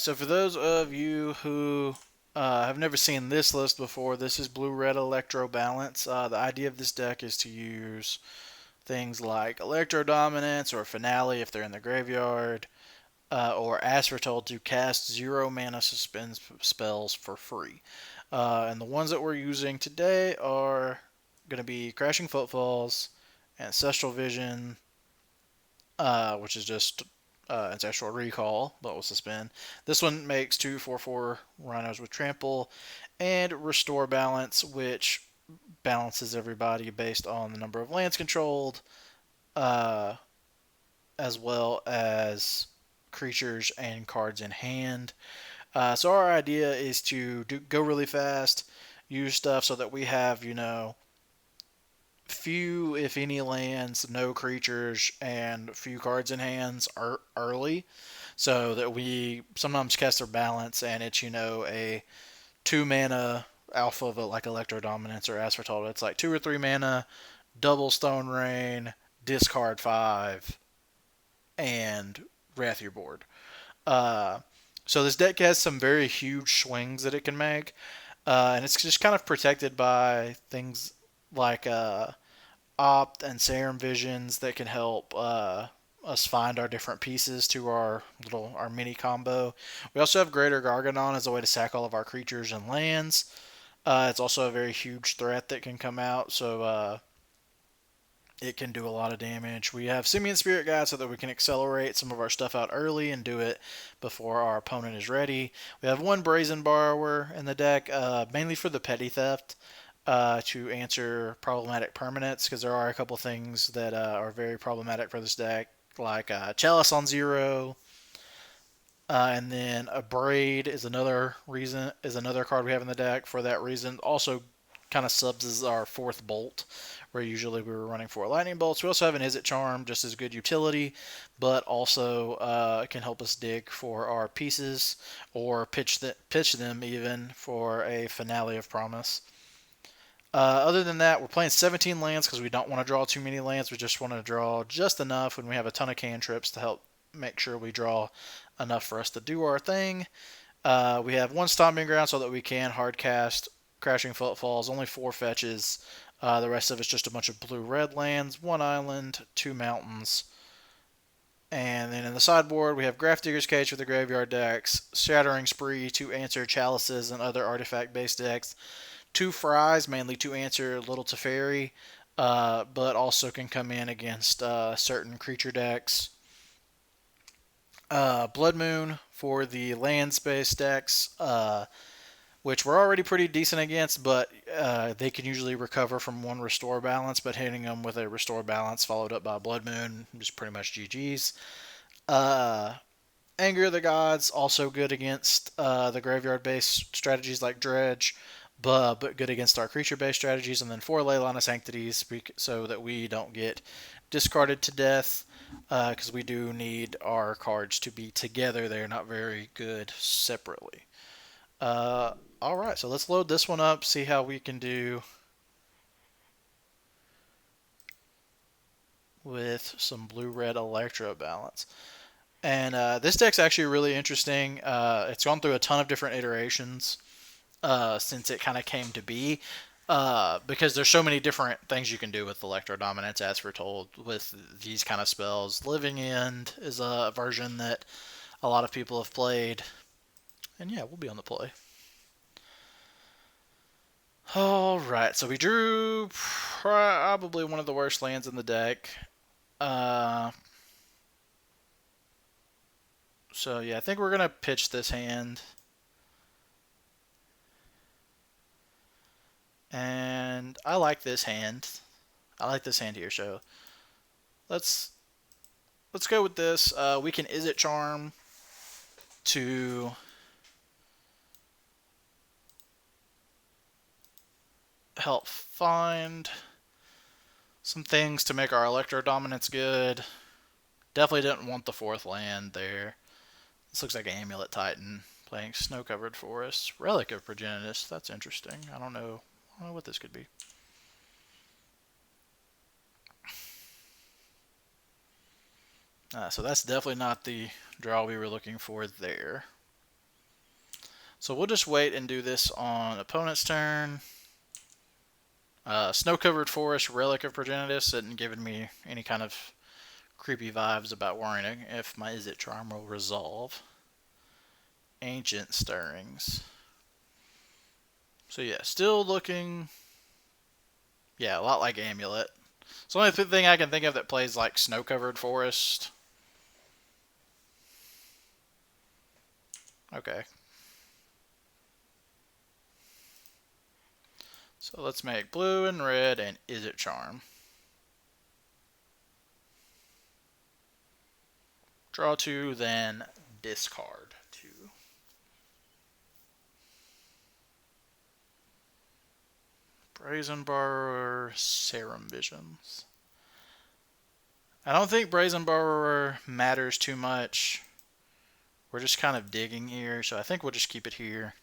so for those of you who have never seen this list before, this is Blue-Red ElectroBalance. The idea of this deck is to use things like ElectroDominance or Finale if they're in the graveyard, or as foretold to cast 0 mana suspend spells for free. And the ones that we're using today are going to be Crashing Footfalls, Ancestral Vision, which is just Ancestral Recall, but will suspend. This one makes 2/4/4 Rhinos with Trample, and Restore Balance, which balances everybody based on the number of lands controlled, uh, as well as creatures and cards in hand. So our idea is to go really fast, use stuff so that we have, few, if any, lands, no creatures, and few cards in hands early, so that we sometimes cast our balance and it's a 2 mana alpha of like Electro Dominance or As Foretold. It's like 2 or 3 mana, double Stone Rain, discard 5, and wrath your board. Uh, so this deck has some very huge swings that it can make, and it's just kind of protected by things like Opt and Serum Visions that can help us find our different pieces to our mini combo. We also have Greater Gargadon as a way to sack all of our creatures and lands. It's also a very huge threat that can come out, so it can do a lot of damage. We have Simian Spirit Guide so that we can accelerate some of our stuff out early and do it before our opponent is ready. We have one Brazen Borrower in the deck, mainly for the petty theft, to answer problematic permanents, because there are a couple things that are very problematic for this deck, like Chalice on 0, and then a Braid is another card we have in the deck for that reason. Also, kind of subs as our fourth bolt, where usually we were running 4 lightning bolts. We also have an Izzet Charm, just as good utility, but also can help us dig for our pieces or pitch them even for a Finale of Promise. Other than that, we're playing 17 lands because we don't want to draw too many lands. We just want to draw just enough when we have a ton of cantrips to help make sure we draw enough for us to do our thing. We have one Stomping Ground so that we can hard cast Crashing Footfalls, only 4 fetches. The rest of it's just a bunch of blue-red lands, 1 island, 2 mountains. And then in the sideboard, we have Grafdigger's Cage for the graveyard decks, Shattering Spree to answer Chalices and other artifact-based decks, 2 Fries, mainly to answer Little Teferi, but also can come in against certain creature decks. Blood Moon for the land space decks, which we're already pretty decent against, but they can usually recover from one Restore Balance, but hitting them with a Restore Balance followed up by Blood Moon is pretty much GG's. Uh, Anger of the Gods, also good against the graveyard-based strategies like Dredge, but good against our creature-based strategies. And then 4 Leyline of Sanctities, so that we don't get discarded to death, because we do need our cards to be together. They're not very good separately. All right, so let's load this one up, see how we can do with some blue-red ElectroBalance. And this deck's actually really interesting. It's gone through a ton of different iterations since it kind of came to be. Because there's so many different things you can do with Electro Dominance, as foretold, with these kind of spells. Living End is a version that a lot of people have played. And yeah, we'll be on the play. Alright, so we drew probably one of the worst lands in the deck. So yeah, I think we're going to pitch this hand. And I like this hand. I like this hand here, so let's go with this. We can Izzet Charm to help find some things to make our Electro Dominance good. Definitely didn't want the fourth land there. This looks like an Amulet Titan playing Snow Covered Forest. Relic of Progenitus. That's interesting. I don't know what this could be. So that's definitely not the draw we were looking for there. So we'll just wait and do this on opponent's turn. Snow-covered forest, relic of progenitus, isn't giving me any kind of creepy vibes about worrying if my Is It Charm will resolve. Ancient stirrings. So yeah, still looking, yeah, a lot like Amulet. It's the only thing I can think of that plays like snow-covered forest. Okay. So let's make blue and red and Is It Charm. Draw 2, then discard 2. Brazen Borrower, Serum Visions. I don't think Brazen Borrower matters too much. We're just kind of digging here, so I think we'll just keep it here.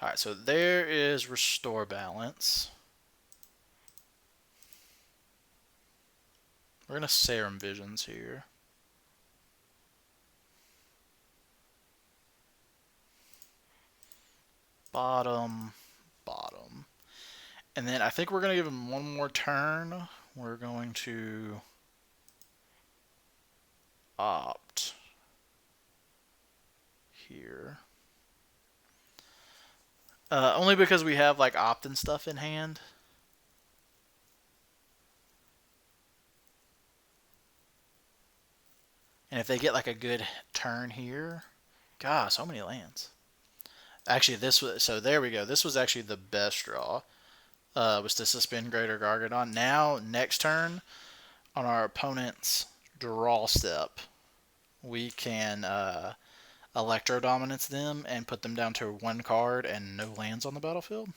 Alright, so there is Restore Balance. We're going to Serum Visions here. Bottom, bottom. And then I think we're going to give him one more turn. We're going to opt here. Only because we have like opt and stuff in hand. And if they get like a good turn here, gosh, so many lands. Actually, this was, so there we go. This was actually the best draw. Was to suspend Greater Gargadon. Now, next turn, on our opponent's draw step, we can Electro Dominance them and put them down to 1 card and no lands on the battlefield.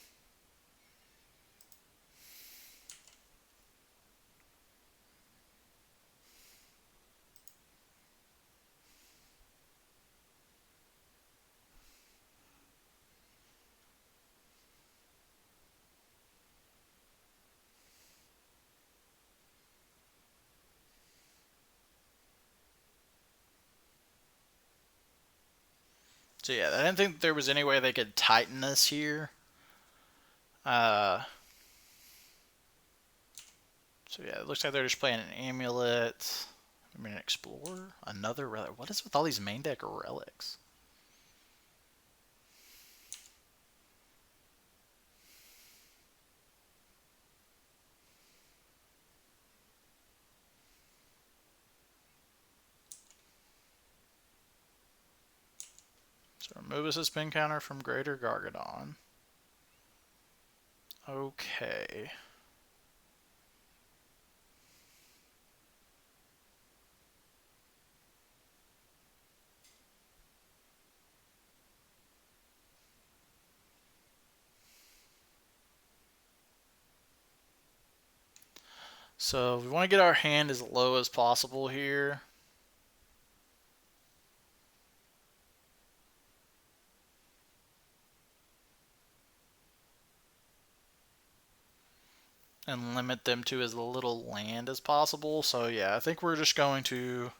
So yeah, I didn't think there was any way they could tighten this here. So yeah, it looks like they're just playing an Amulet. I mean, an Explorer, another relic. What is with all these main deck relics? So remove a suspend counter from Greater Gargadon. Okay. So we want to get our hand as low as possible here. And limit them to as little land as possible. So yeah, I think we're just going to...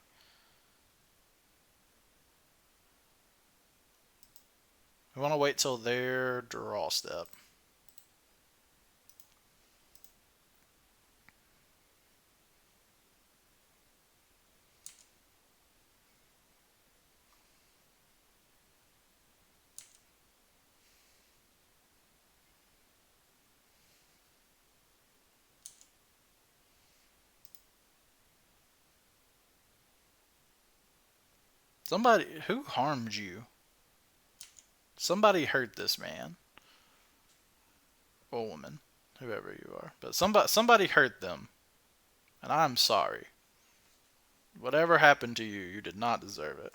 We want to wait till their draw step. Somebody, who harmed you? Somebody hurt this man. Or woman, whoever you are. But somebody hurt them. And I'm sorry. Whatever happened to you, you did not deserve it.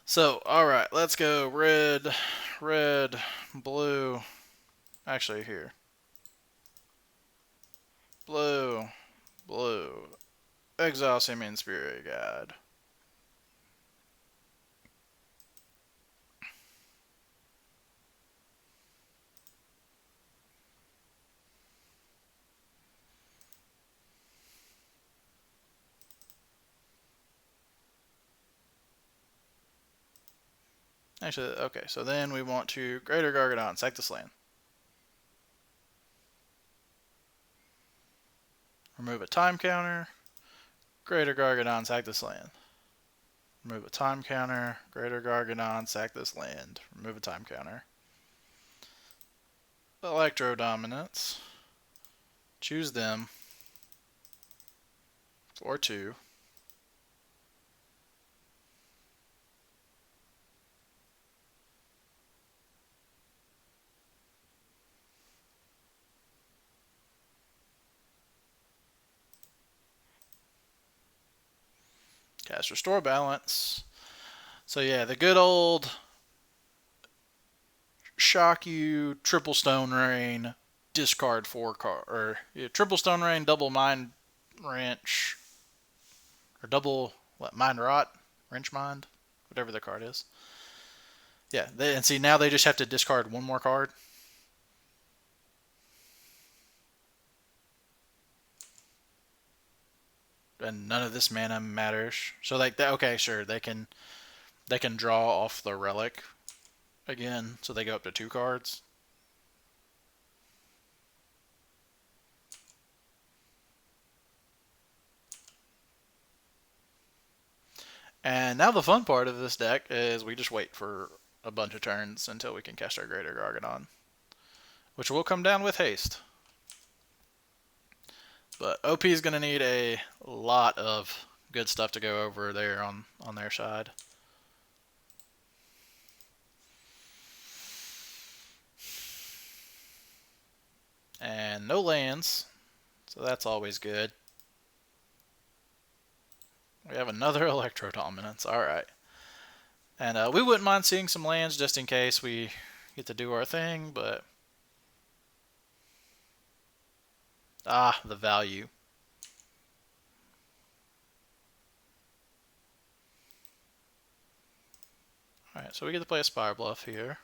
So, alright, let's go. Red, red, blue. Actually, here. Blue, blue. Exile Simian Spirit Guide. Actually, okay, so then we want to Greater Gargadon, sack this land. Remove a time counter. Greater Gargadon, sack this land. Remove a time counter. Greater Gargadon, sack this land. Remove a time counter. ElectroDominance. Choose them. For 2. Cast Restore Balance. So yeah, the good old shock you, triple Stone Rain, discard 4 card, or yeah, triple Stone Rain, double Mind Wrench, or double what Mind Rot, Wrench Mind, whatever the card is. Yeah, and see now they just have to discard 1 more card. And none of this mana matters. So like that, okay, sure, they can draw off the relic again, so they go up to 2 cards. And now the fun part of this deck is we just wait for a bunch of turns until we can cast our Greater Gargadon, which will come down with haste. But OP is going to need a lot of good stuff to go over there on their side. And no lands, so that's always good. We have another ElectroDominance. All right. And we wouldn't mind seeing some lands just in case we get to do our thing, but... Ah, the value. Alright, so we get to play a Spire Bluff here.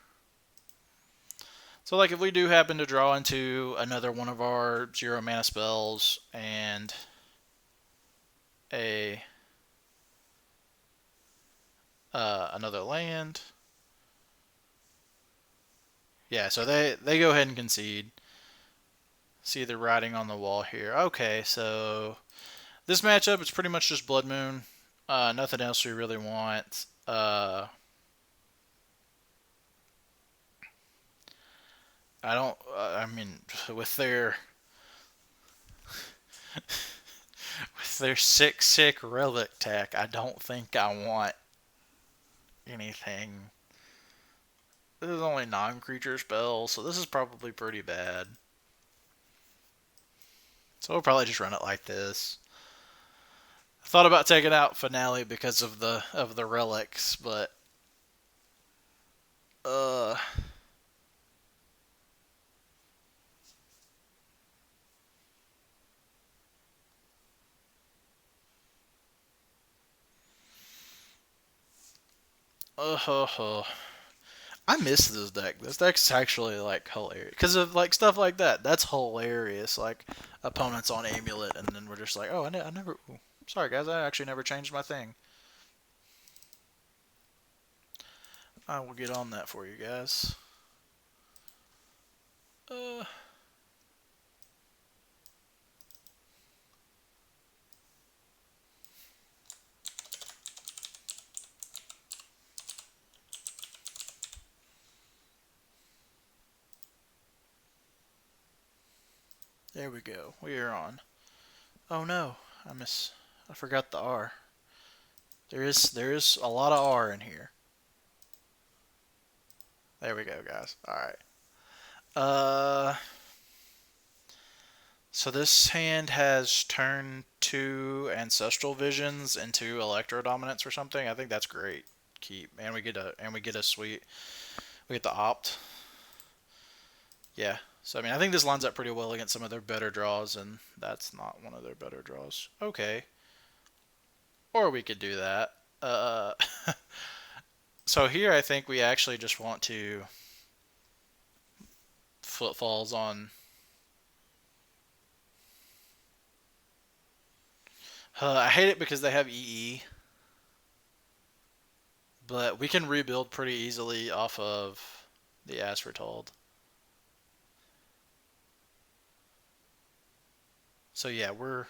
So like if we do happen to draw into another one of our 0 mana spells and a another land. Yeah, so they go ahead and concede. See the writing on the wall here. Okay, so this matchup is pretty much just Blood Moon. Nothing else we really want. I don't. I mean, with their 6/6 relic tech, I don't think I want anything. This is only non-creature spells, so this is probably pretty bad. So we'll probably just run it like this. I thought about taking out Finale because of the relics, but uh uh, I miss this deck. This deck's actually like hilarious because of like stuff like that. That's hilarious. Like opponents on Amulet, and then we're just like, oh, I never. Sorry guys, I actually never changed my thing. I will get on that for you guys. Uh, there we go. We are on. Oh no, I forgot the R. There is a lot of R in here. There we go, guys. All right. So this hand has turned 2 Ancestral Visions into ElectroDominance or something. I think that's great. Keep, and we get a sweet. We get the opt. Yeah. So I mean, I think this lines up pretty well against some of their better draws, and that's not one of their better draws. Okay. Or we could do that. So here I think we actually just want to footfalls on. I hate it because they have EE. but we can rebuild pretty easily off of the asphalt. So yeah, we're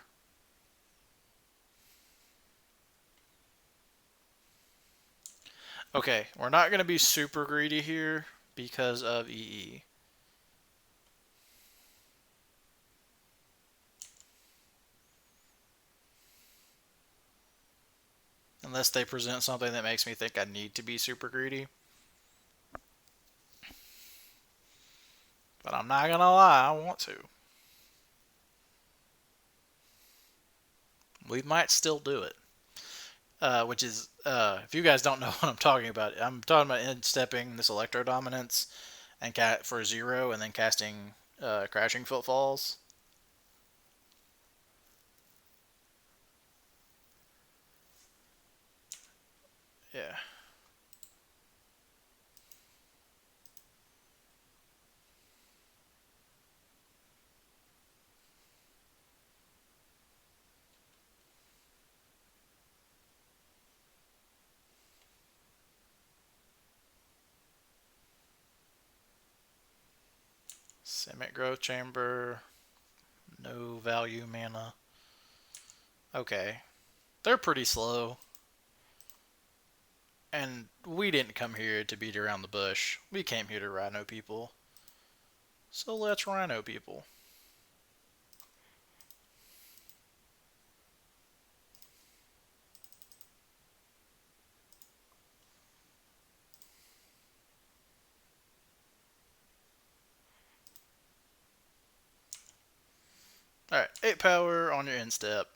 okay. We're not gonna be super greedy here because of EE. Unless they present something that makes me think I need to be super greedy. But I'm not gonna lie, I want to. We might still do it. Which is, if you guys don't know what I'm talking about, I'm talking about instepping this Electro Dominance and for 0 and then casting Crashing Footfalls. Yeah. Simic Growth Chamber. No value mana. Okay. They're pretty slow. And we didn't come here to beat around the bush. We came here to Rhino people. So let's Rhino people. Alright, 8 power on your instep.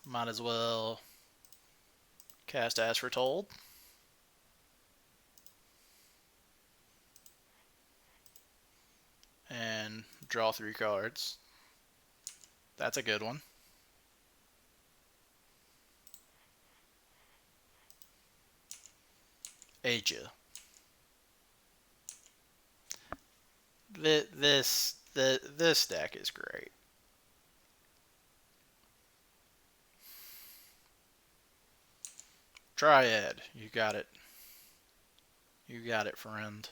Might as well cast As Foretold. And draw 3 cards. That's a good one. Aja. This deck is great. Triad. You got it. You got it, friend.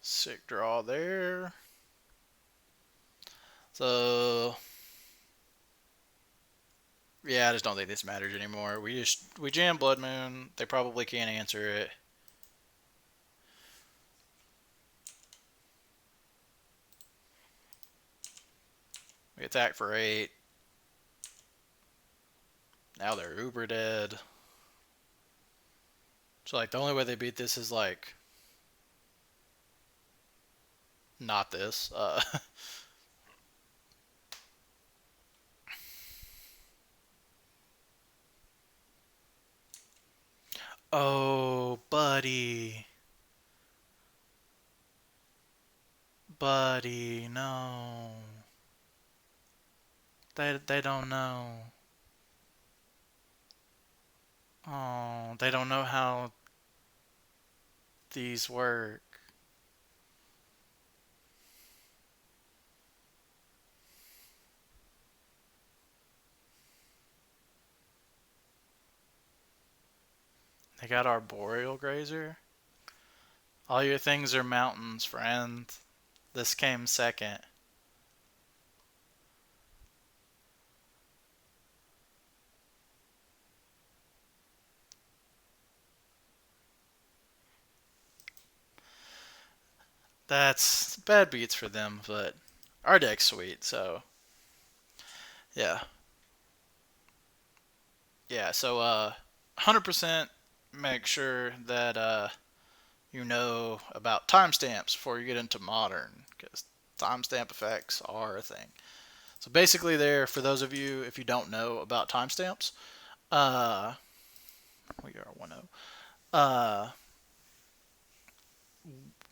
Sick draw there. So yeah, I just don't think this matters anymore. We jam Blood Moon. They probably can't answer it. We attack for 8. Now they're uber dead. So like the only way they beat this is like not this. Oh, buddy. Buddy, no. They don't know. Oh, they don't know how these work. They got our Boreal Grazer. All your things are mountains, friend. This came second. That's bad beats for them, but our deck's sweet, so yeah. Yeah, so 100% make sure that you know about timestamps before you get into modern, because timestamp effects are a thing. So basically, there for those of you if you don't know about timestamps, uh, we are 1-0. Uh,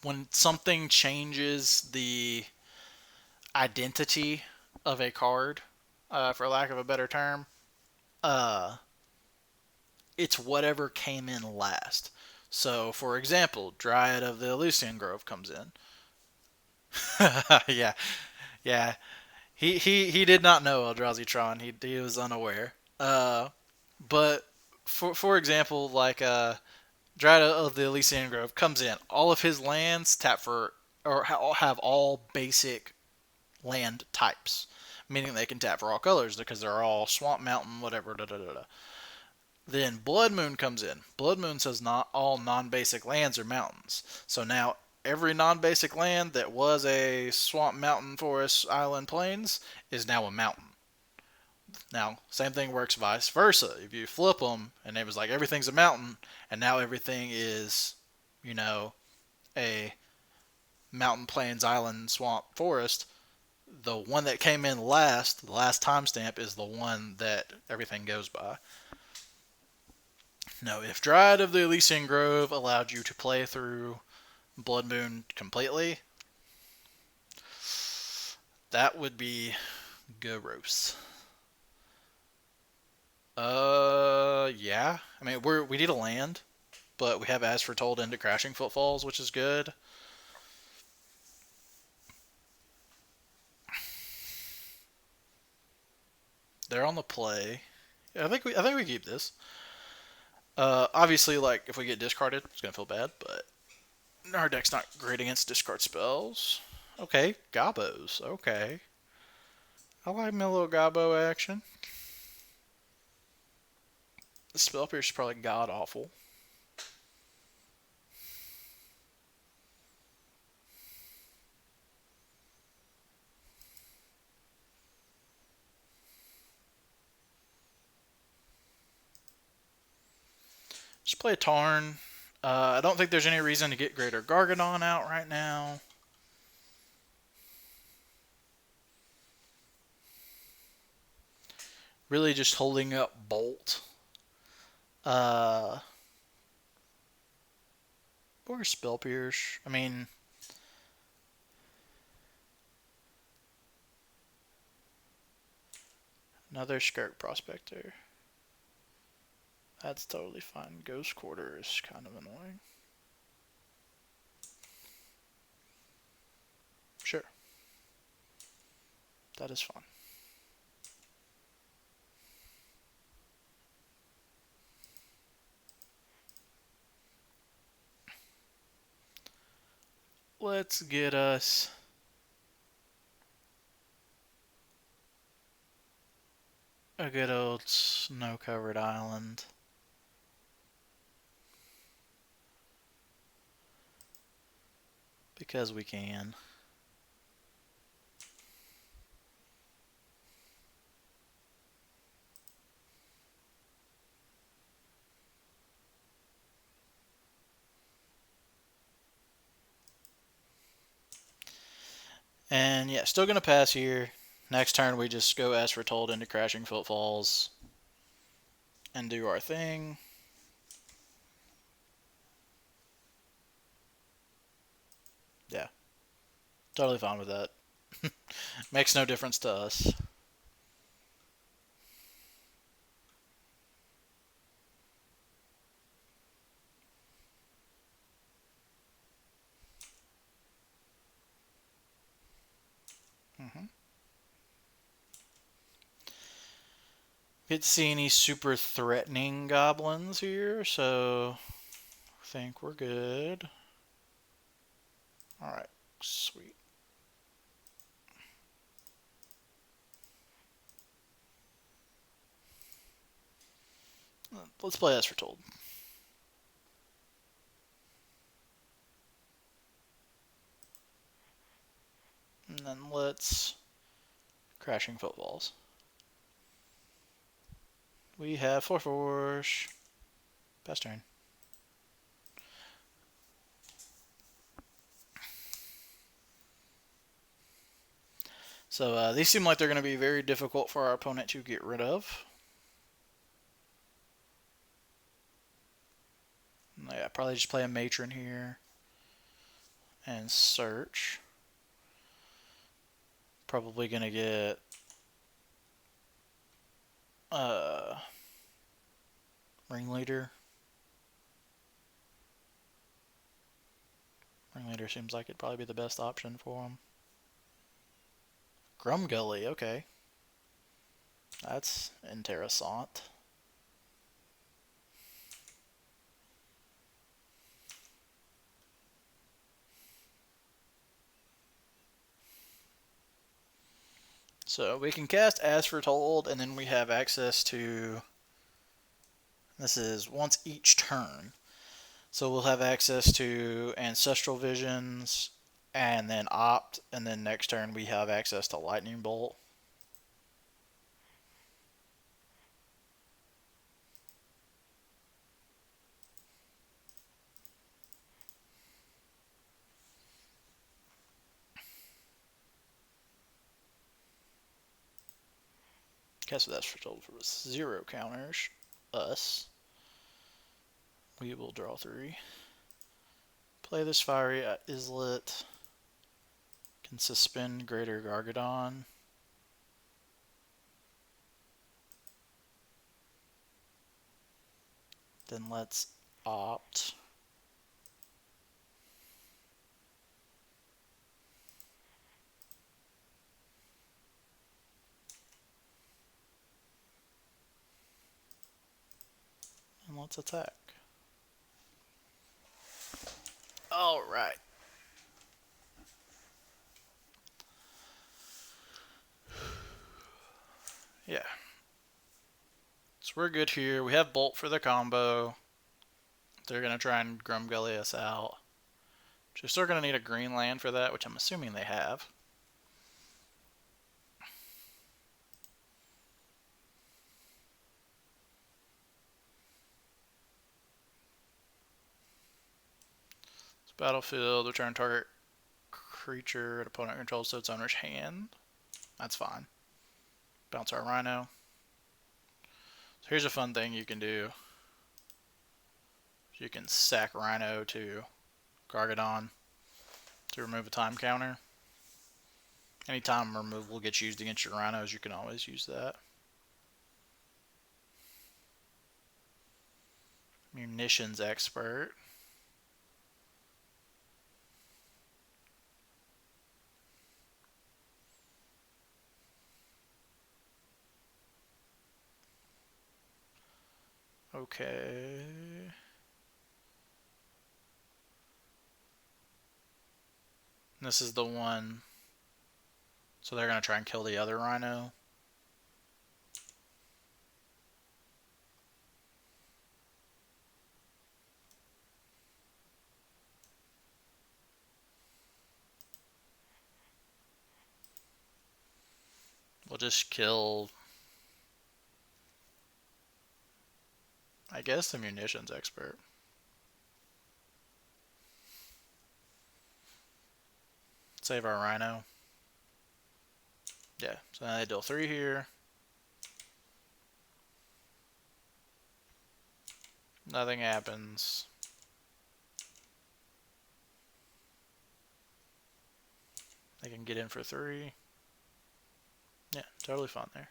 when something changes the identity of a card, for lack of a better term, uh, It's whatever came in last. So, for example, Dryad of the Elysian Grove comes in. Yeah, yeah. He did not know Eldrazi Tron. He was unaware. But for example, like Dryad of the Elysian Grove comes in. All of his lands tap for or have all basic land types, meaning they can tap for all colors because they're all swamp, mountain, whatever. Da, da, da, da. Then Blood Moon comes in. Blood Moon says not all non-basic lands are mountains. So now every non-basic land that was a swamp, mountain, forest, island, plains is now a mountain. Now, same thing works vice versa. If you flip them and it was like everything's a mountain, and now everything is, you know, a mountain, plains, island, swamp, forest, the one that came in last, the last timestamp, is the one that everything goes by. Now, if Dryad of the Elysian Grove allowed you to play through Blood Moon completely, that would be gross. Yeah. I mean, we need a land, but we have As Foretold into Crashing Footfalls, which is good. They're on the play. Yeah, I think we keep this. Obviously, like if we get discarded, it's gonna feel bad, but our deck's not great against discard spells. Okay, Gobos. Okay, I like my little Gobbo action. The spell pierce is probably god awful. Just play a Tarn. I don't think there's any reason to get Greater Gargadon out right now. Really just holding up Bolt. Or Spell Pierce. I mean, another Skirk Prospector. That's totally fine. Ghost Quarter is kind of annoying. Sure. That is fun. Let's get us a good old snow-covered island. Because we can. And yeah, still going to pass here. Next turn we just go As Foretold into Crashing Footfalls and do our thing. Yeah, totally fine with that. Makes no difference to us. Mm-hmm. Get to see any super threatening goblins here, so I think we're good. Alright, sweet. Let's play As Foretold. And then let's Crashing Footfalls. We have 4/4. Pass turn. So these seem like they're going to be very difficult for our opponent to get rid of. Yeah, probably just play a Matron here and search. Probably going to get Ringleader. Ringleader seems like it'd probably be the best option for him. Grumgully, okay. That's interessant. So we can cast As Foretold, and then we have access to. This is once each turn. So we'll have access to Ancestral Visions, and then Opt, and then next turn we have access to Lightning Bolt. Cast with As Foretold for 0 counters. Us. We will draw 3. Play this Fiery Islet. Can suspend Greater Gargadon. Then let's Opt. And let's attack. Alright. Yeah. So we're good here. We have Bolt for the combo. They're going to try and Grumgully us out. They're still going to need a green land for that, which I'm assuming they have. So battlefield, return target creature an opponent controls to its owner's hand. That's fine. Bounce our Rhino. So here's a fun thing you can do. You can sack Rhino to Gargadon to remove a time counter. Anytime removal gets used against your Rhinos, you can always use that. Munitions Expert. Okay. This is the one. So they're going to try and kill the other Rhino. We'll just kill, I guess, the Munitions Expert. Save our Rhino. Yeah, so now they deal 3 here. Nothing happens. They can get in for 3. Yeah, totally fine there.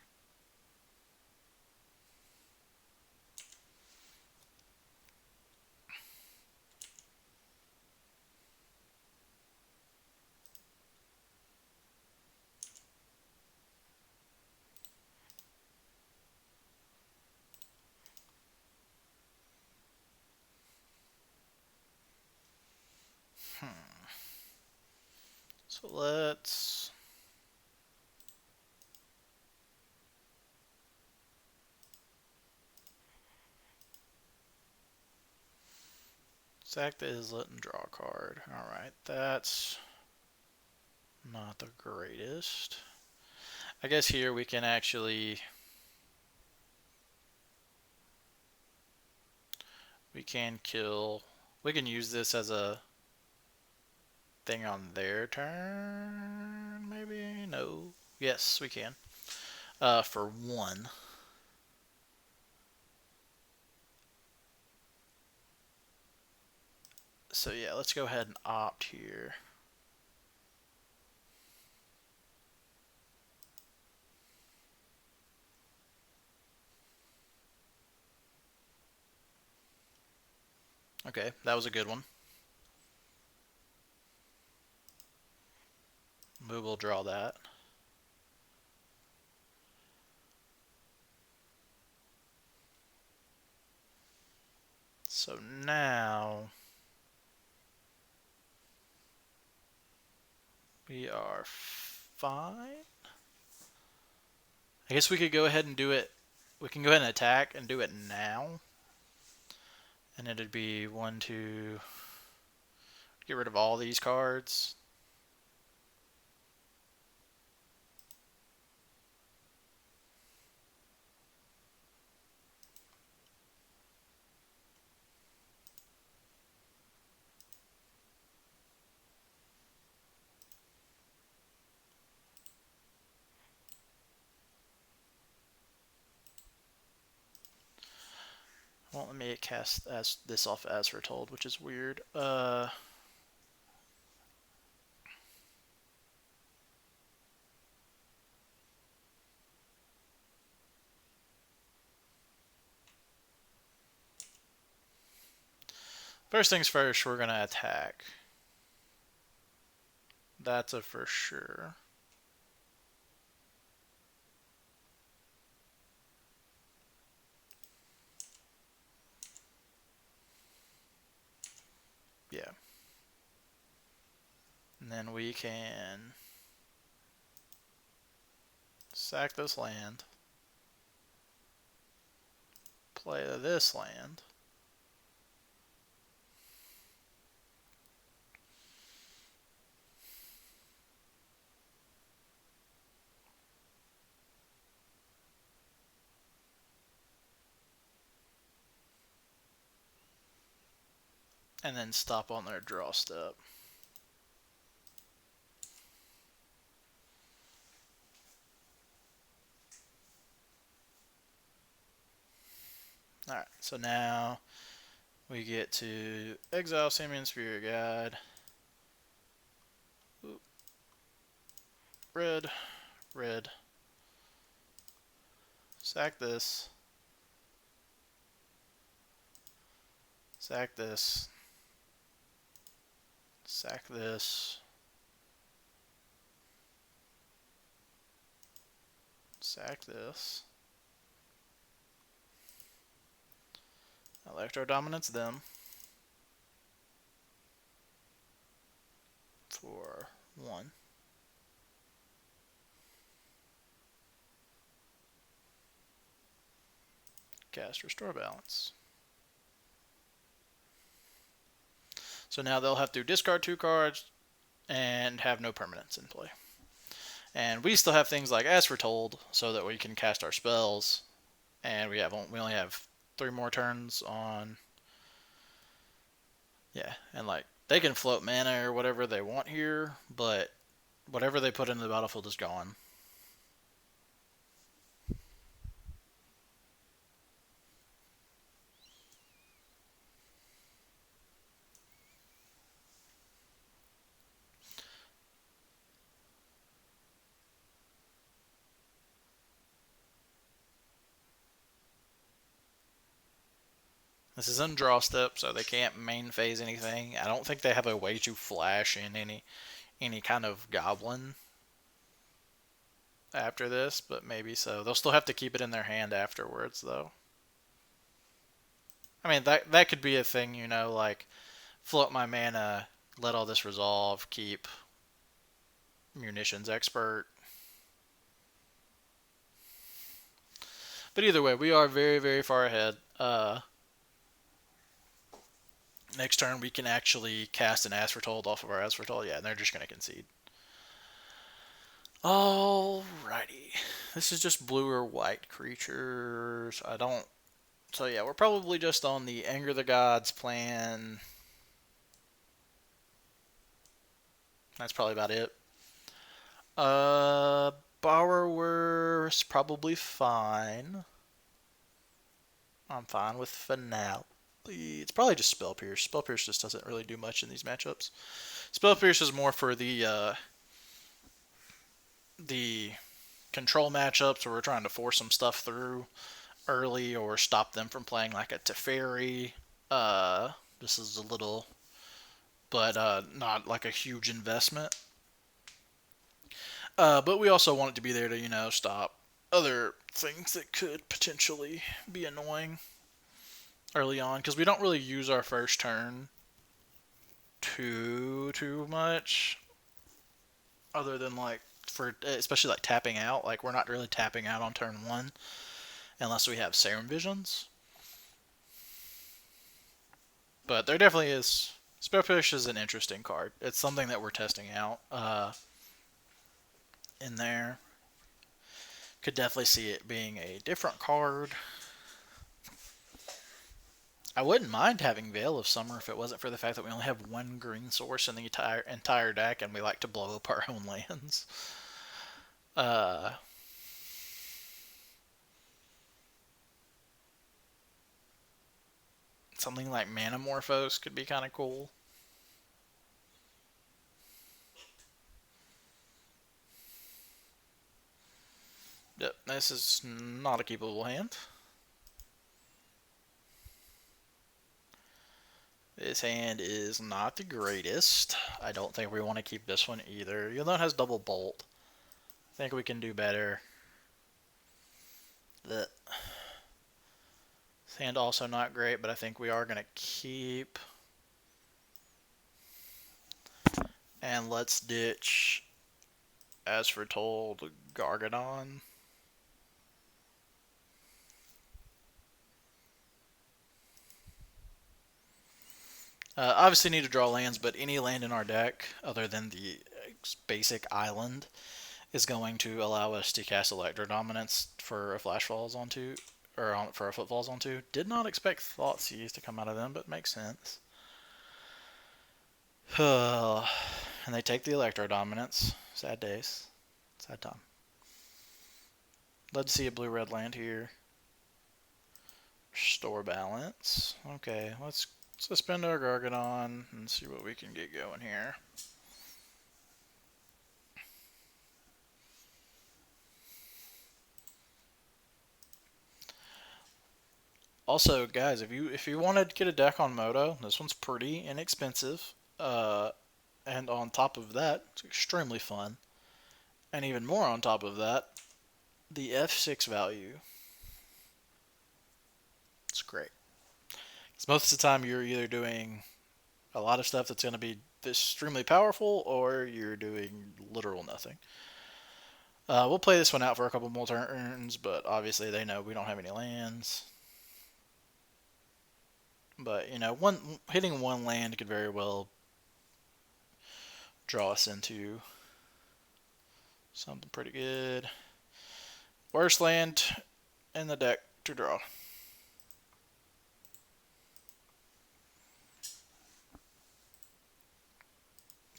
So let's sack the Islet and draw a card. Alright, that's not the greatest. I guess here we can actually we can use this as a thing on their turn, maybe? No. Yes, we can. For 1. So yeah, let's go ahead and opt here. Okay, that was a good one. We will draw that. So now we are fine. I guess we could go ahead and do it. We can go ahead and attack and do it now. And it'd be 1, 2. Get rid of all these cards. Won't let me cast this off as foretold, which is weird. First things first, we're gonna attack. That's a for sure. Yeah. And then we can sack this land, play this land, and then stop on their draw step. Alright, so now we get to exile Simian Spirit Guide. Oop. Red, red. Sack this. Sack this. Sack this. Sack this. Electro Dominance them. For 1. Cast Restore Balance. So now they'll have to discard 2 cards and have no permanents in play. And we still have things like As Foretold, so that we can cast our spells. And we only have 3 more turns on. Yeah, and like they can float mana or whatever they want here, but whatever they put into the battlefield is gone. This is in draw step, so they can't main phase anything. I don't think they have a way to flash in any kind of goblin after this, but maybe so. They'll still have to keep it in their hand afterwards, though. I mean, that could be a thing, you know, like float my mana, let all this resolve, keep munitions expert. But either way, we are very, very far ahead. Next turn, we can actually cast an As Foretold off of our As Foretold. Yeah, and they're just going to concede. Alrighty. This is just blue or white creatures. I don't... So yeah, we're probably just on the Anger the Gods plan. That's probably about it. Borrower's probably fine. I'm fine with Finale. It's probably just Spell Pierce. Spell Pierce just doesn't really do much in these matchups. Spell Pierce is more for the control matchups where we're trying to force some stuff through early or stop them from playing like a Teferi. This is a little, but not like a huge investment. But we also want it to be there to, stop other things that could potentially be annoying early on, because we don't really use our first turn too much, other than like for especially like tapping out. Like we're not really tapping out on turn one unless we have Serum Visions. But there definitely is. Spearfish is an interesting card. It's something that we're testing out in there. Could definitely see it being a different card. I wouldn't mind having Veil of Summer if it wasn't for the fact that we only have one green source in the entire deck, and we like to blow up our own lands. Uh, Something like Manamorphose could be kind of cool. Yep, this is not a keepable hand. This hand is not the greatest. I don't think we want to keep this one either. Even though it has double bolt, I think we can do better. This hand also not great, but I think we are going to keep. And let's ditch, as foretold, Gargadon. Obviously need to draw lands, but any land in our deck, other than the basic island, is going to allow us to cast Electro Dominance for a Flash Falls onto, for a Footfalls onto. Did not expect Thoughtseize to come out of them, but makes sense. And they take the Electro Dominance. Sad days. Sad time. Let's see a blue-red land here. Restore balance. Okay, let's suspend our Gargadon and see what we can get going here. Also, guys, if you wanted to get a deck on Moto, this one's pretty inexpensive. And on top of that, it's extremely fun. And even more on top of that, the F6 value. It's great. Because most of the time you're either doing a lot of stuff that's going to be extremely powerful, or you're doing literal nothing. We'll play this one out for a couple more turns, but obviously they know we don't have any lands. But, hitting one land could very well draw us into something pretty good. Worst land in the deck to draw.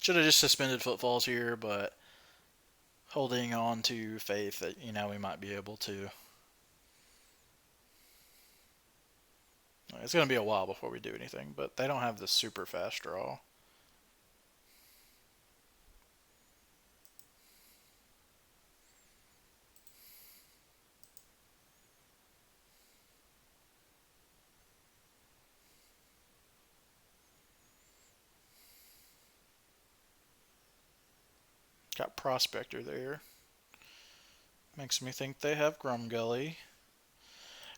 Should have just suspended Footfalls here, but holding on to faith that, we might be able to. It's going to be a while before we do anything, but they don't have the super fast draw. Got Prospector there. Makes me think they have Grumgully.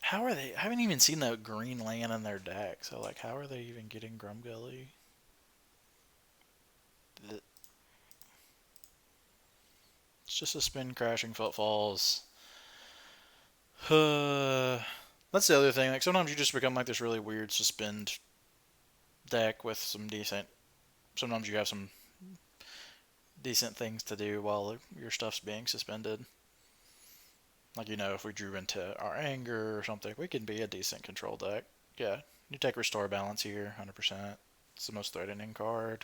How are they? I haven't even seen the green land in their deck, so like, how are they even getting Grumgully? It's just a spin crashing Footfalls. That's the other thing. Like sometimes you just become like this really weird suspend deck with some decent. Sometimes you have some decent things to do while your stuff's being suspended. Like, if we drew into our anger or something, we can be a decent control deck. Yeah, you take Restore Balance here, 100%. It's the most threatening card.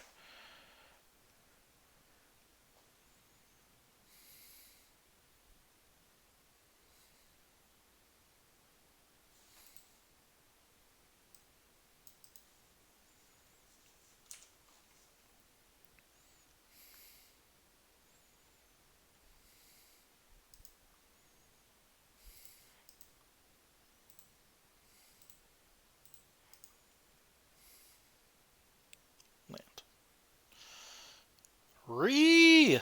Re.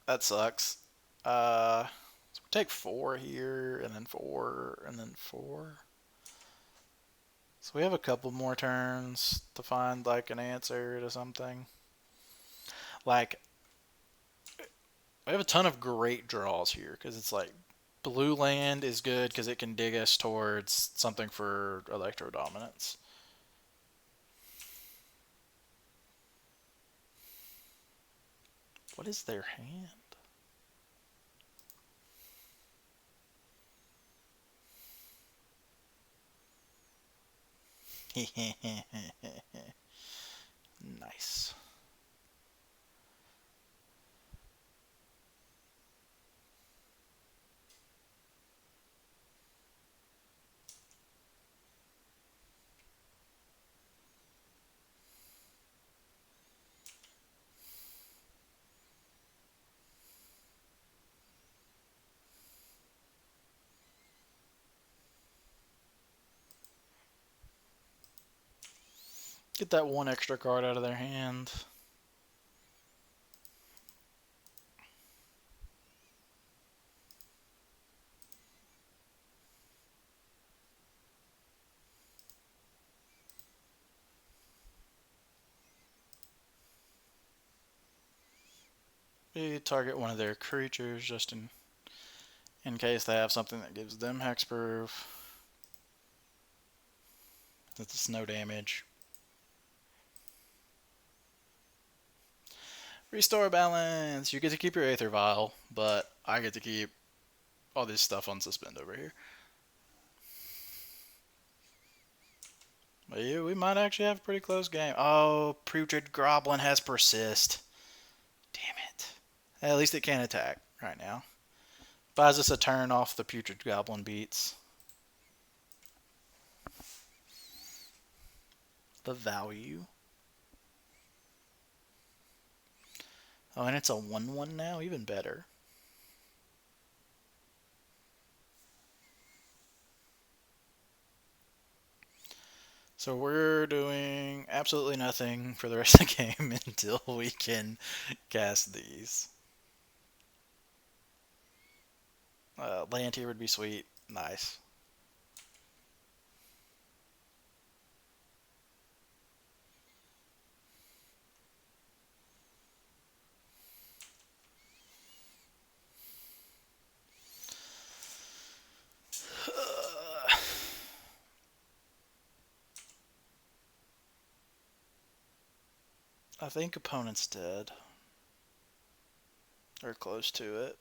That sucks. So we take 4 here, and then 4, and then 4. So we have a couple more turns to find like an answer to something. Like we have a ton of great draws here because it's like blue land is good because it can dig us towards something for electro dominance. What is their hand? Nice. Get that one extra card out of their hand. Maybe target one of their creatures just in case they have something that gives them hexproof. It's no damage. Restore balance. You get to keep your Aether Vial, but I get to keep all this stuff on suspend over here. But yeah, we might actually have a pretty close game. Oh, Putrid Goblin has persist. Damn it. At least it can attack right now. Buys us a turn off the Putrid Goblin beats. The value. Oh, and it's a 1/1 now? Even better. So we're doing absolutely nothing for the rest of the game until we can cast these. Land here would be sweet. Nice. I think opponent's dead. Or close to it.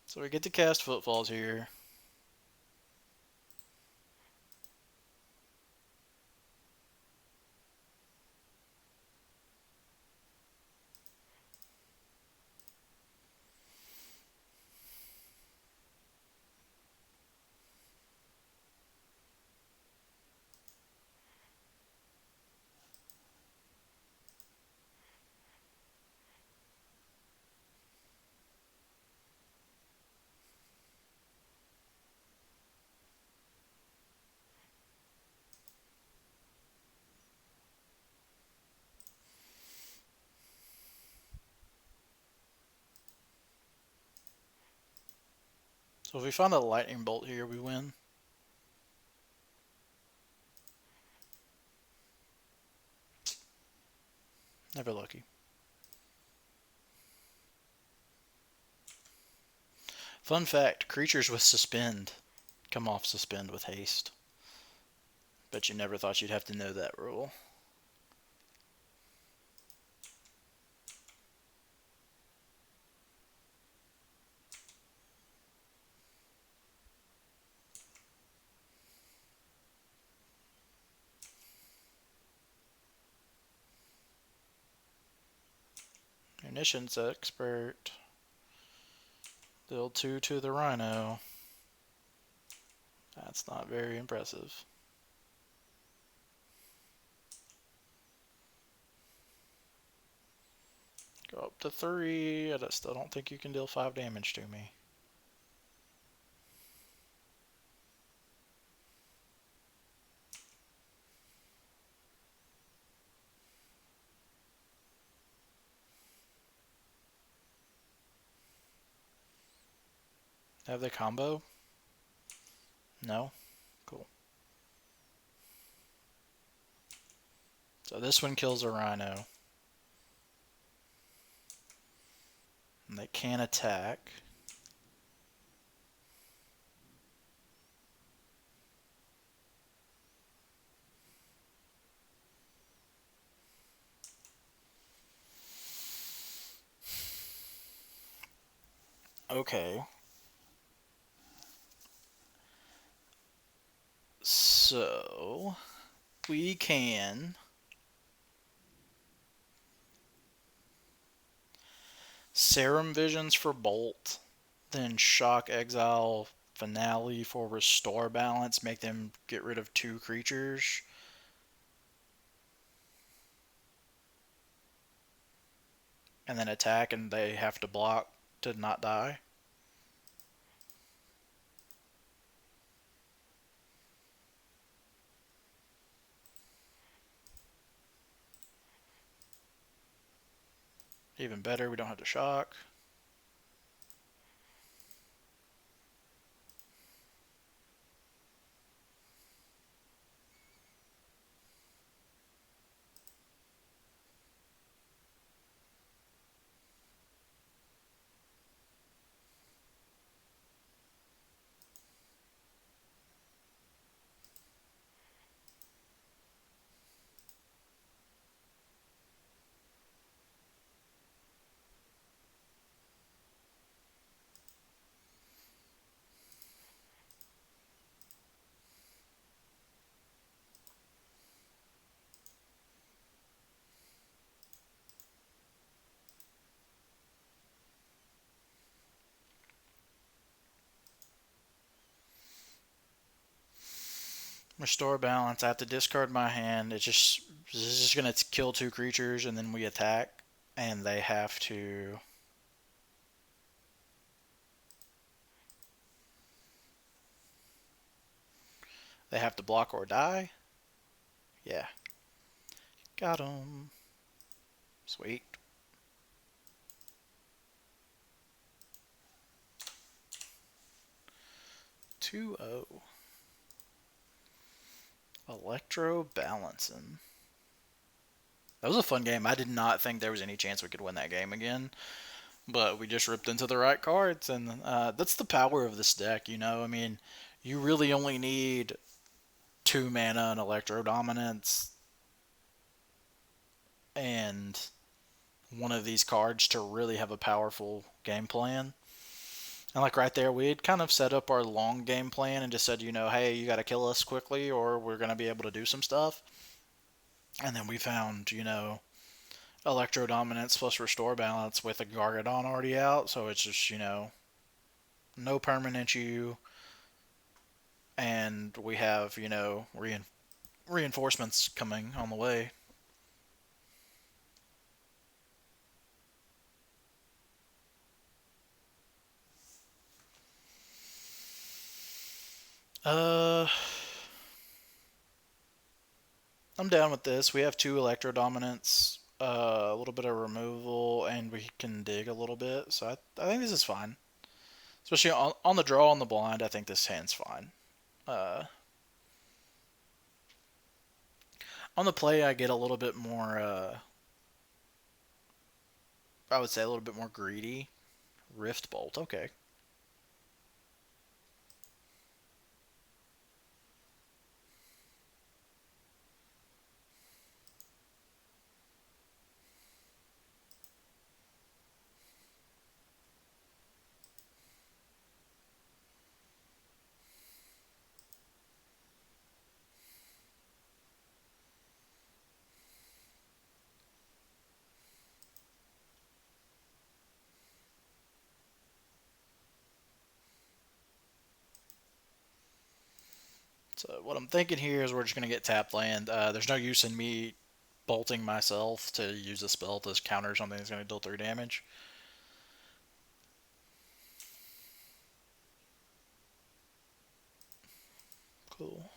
So we get to cast Footfalls here. So if we find a lightning bolt here, we win. Never lucky. Fun fact, creatures with suspend come off suspend with haste. Bet you never thought you'd have to know that rule. Munitions expert. Deal 2 to the Rhino. That's not very impressive. Go up to 3. I still don't think you can deal 5 damage to me. Have the combo? No? Cool. So this one kills a Rhino. And they can attack. Okay. So we can Serum Visions for Bolt, then Shock Exile Finale for Restore Balance, make them get rid of 2 creatures. And then attack, and they have to block to not die. Even better, we don't have to shock. Restore Balance, I have to discard my hand. This is just going to kill 2 creatures, and then we attack. And they have to... They have to block or die? Yeah. Got him. Sweet. 2-0. ElectroBalancing. That was a fun game. I did not think there was any chance we could win that game again. But we just ripped into the right cards, and that's the power of this deck, you know? I mean, you really only need 2 mana and Electro Dominance and one of these cards to really have a powerful game plan. And like right there, we had kind of set up our long game plan and just said, you know, hey, you got to kill us quickly or we're going to be able to do some stuff. And then we found, you know, Electro Dominance plus Restore Balance with a Gargadon already out. So it's just, you know, no permanent you. And we have, you know, reinforcements coming on the way. Uh, I'm down with this. We have 2 Electro Dominance, a little bit of removal, and we can dig a little bit. So I think this is fine. Especially on the draw on the blind, I think this hand's fine. Uh, on the play, I get a little bit more, I would say a little bit more greedy. Rift Bolt, okay. So what I'm thinking here is we're just going to get tapped land. There's no use in me bolting myself to use a spell to counter something that's going to deal 3 damage. Cool.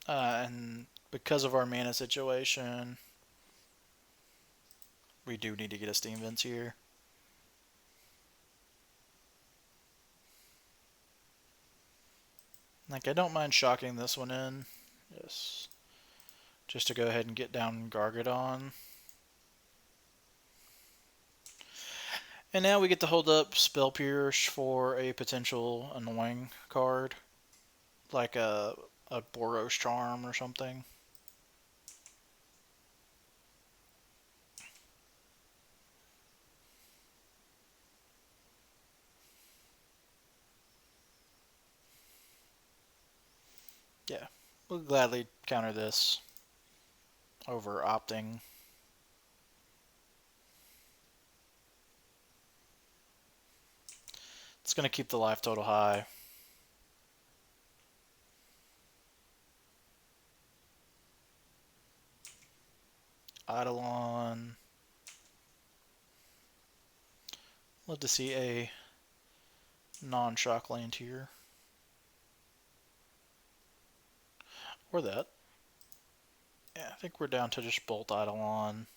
And because of our mana situation, we do need to get a Steam Vents here. Like, I don't mind shocking this one in. Yes. Just to go ahead and get down Gargadon. And now we get to hold up Spell Pierce for a potential annoying card. Like a Boros Charm or something. Yeah, we'll gladly counter this over opting. It's going to keep the life total high. Eidolon. Love to see a non-shock land here. Or that. Yeah, I think we're down to just Bolt Eidolon.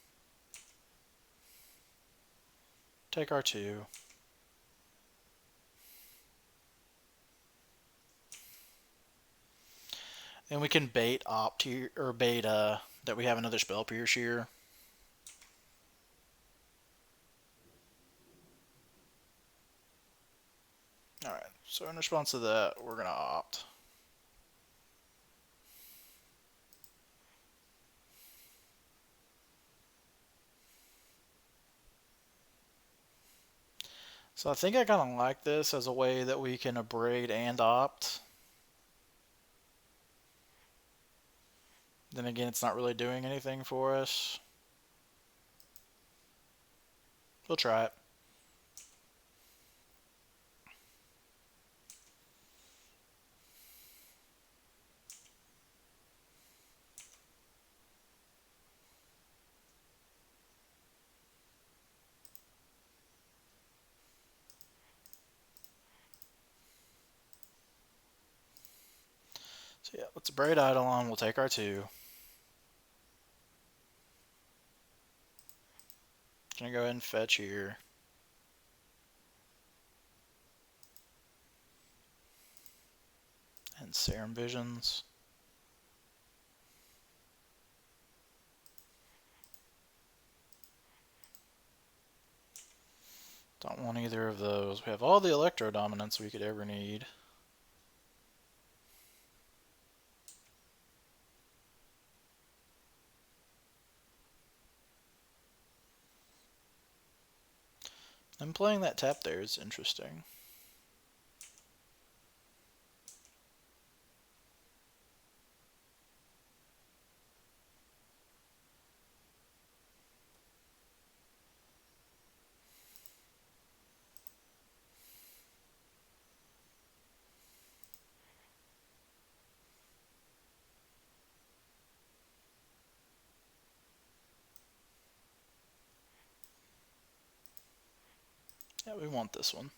Take R2. And we can bait opt here, or bait that we have another Spell Pierce here. Alright, so in response to that, we're going to opt. So I think I kind of like this as a way that we can abrade and opt. Then again, it's not really doing anything for us. We'll try it. So yeah, let's abrade Eidolon. We'll take R2. Gonna go ahead and fetch here. And Serum Visions. Don't want either of those. We have all the Electro Dominance we could ever need. And playing that tap there is interesting. Yeah, we want this one.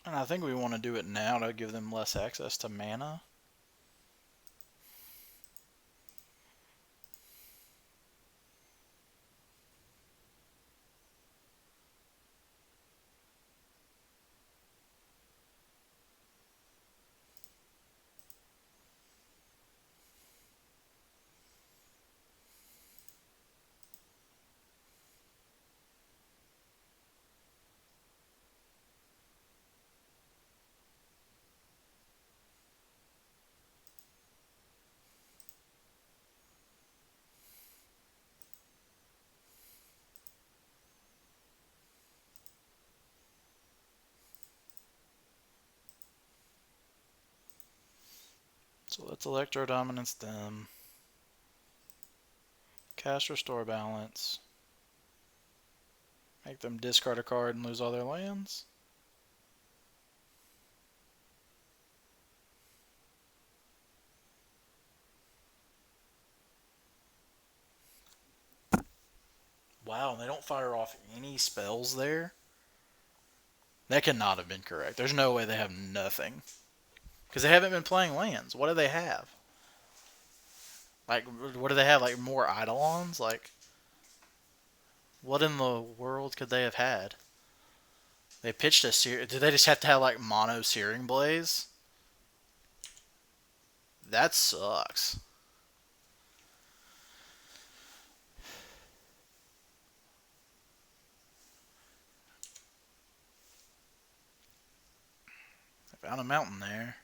And I think we want to do it now to give them less access to mana. So let's Electro Dominance them. Cast Restore Balance. Make them discard a card and lose all their lands. Wow, they don't fire off any spells there? That cannot have been correct. There's no way they have nothing. Because they haven't been playing lands. What do they have? Like, what do they have? Like, more Eidolons? Like, what in the world could they have had? They pitched a Sear. Did they just have to have, like, mono Searing Blaze? That sucks. I found a mountain there.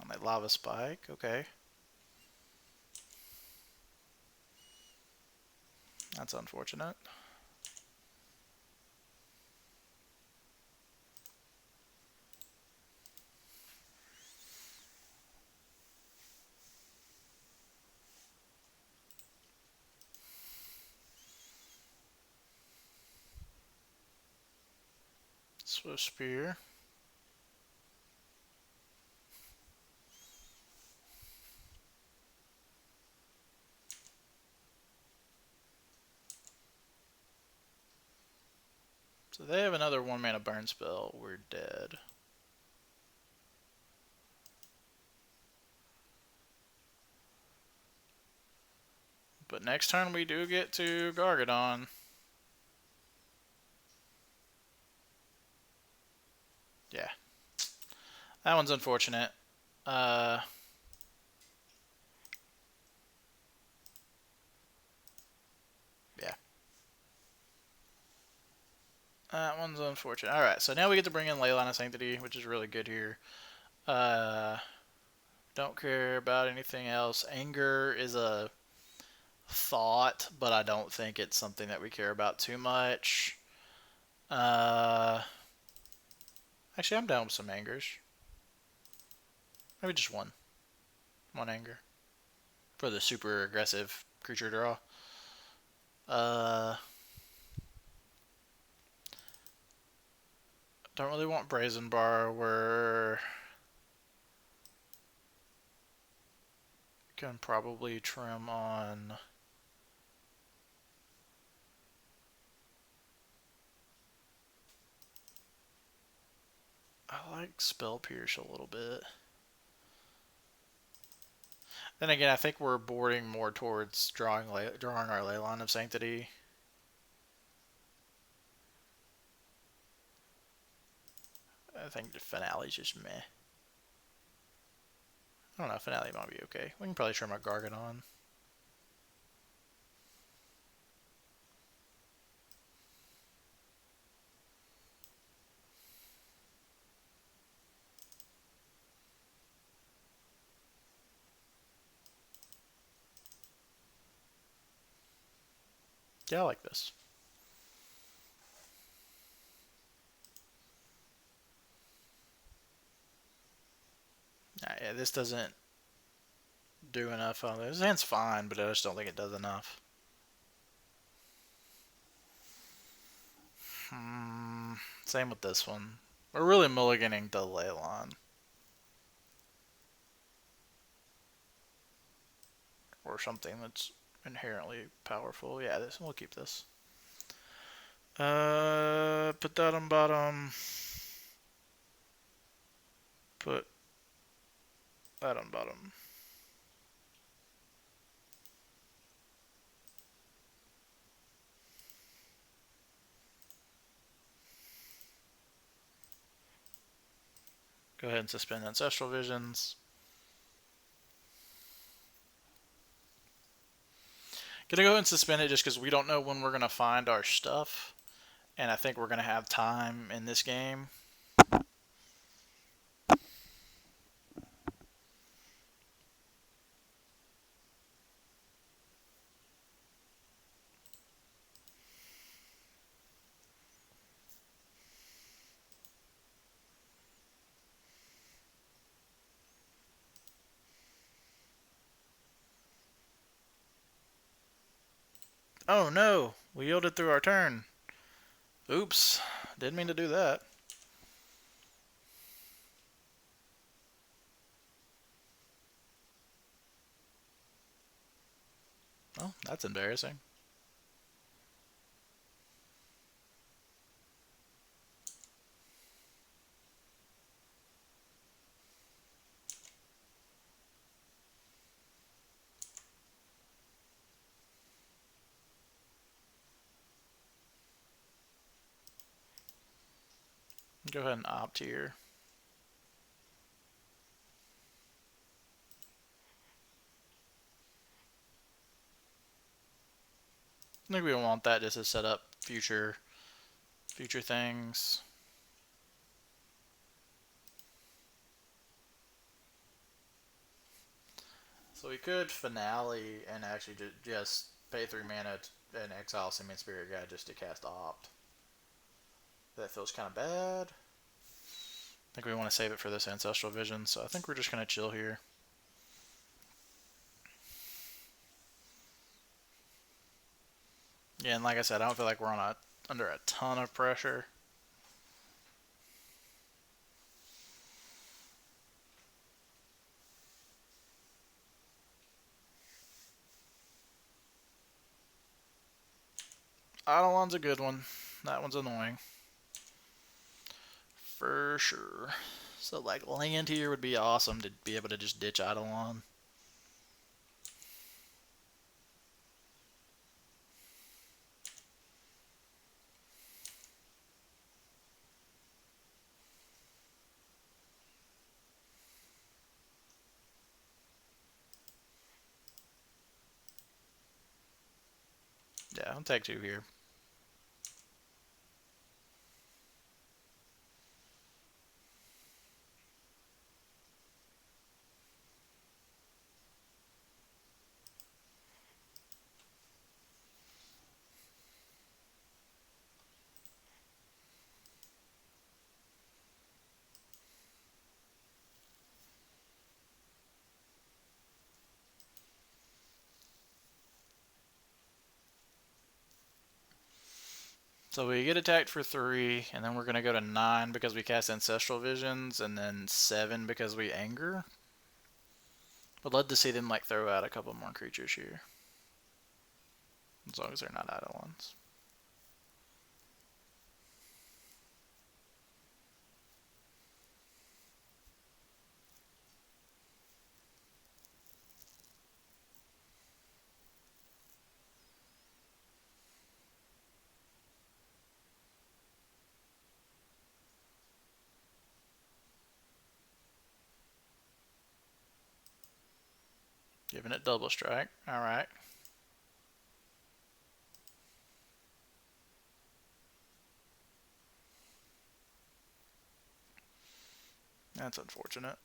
On that Lava Spike. Okay. That's unfortunate. Swift Spear. So they have another 1-mana burn spell. We're dead. But next turn we do get to Gargadon. Yeah. That one's unfortunate. Yeah. That one's unfortunate. Alright, so now we get to bring in Leyline of Sanctity, which is really good here. Don't care about anything else. Anger is a thought, but I don't think it's something that we care about too much. Actually, I'm down with some angers. Maybe just one. One anger. For the super aggressive creature draw. Don't really want Brazen Borrower. Can probably trim on. I like Spell Pierce a little bit. Then again, I think we're boarding more towards drawing our Leyline of Sanctity. I think the Finale's just meh. I don't know, Finale might be okay. We can probably trim our Gargadon. Yeah, I like this. Yeah, this doesn't do enough on this. This hand's fine, but I just don't think it does enough. Same with this one. We're really mulliganing to Leyline. Or something that's inherently powerful. Yeah, we'll keep this. Put that on bottom. Put that on bottom. Go ahead and suspend Ancestral Visions. Gonna go ahead and suspend it just because we don't know when we're gonna find our stuff. And I think we're gonna have time in this game. Oh no, we yielded through our turn. Oops, didn't mean to do that. Oh, that's embarrassing. Go ahead and opt here. I think we want that just to set up future things. So we could finale and actually just pay 3 mana and exile Simian Spirit Guide just to cast Opt. That feels kind of bad. I think we want to save it for this Ancestral Vision, so I think we're just going to chill here. Yeah, and like I said, I don't feel like we're under a ton of pressure. Eidolon's a good one. That one's annoying. For sure. So, like, land here would be awesome to be able to just ditch Eidolon. Yeah, I'll take 2 here. So we get attacked for 3, and then we're going to go to 9 because we cast Ancestral Visions, and then 7 because we Anger. Would love to see them like throw out a couple more creatures here. As long as they're not Eidolons. Giving it double strike. Alright. That's unfortunate.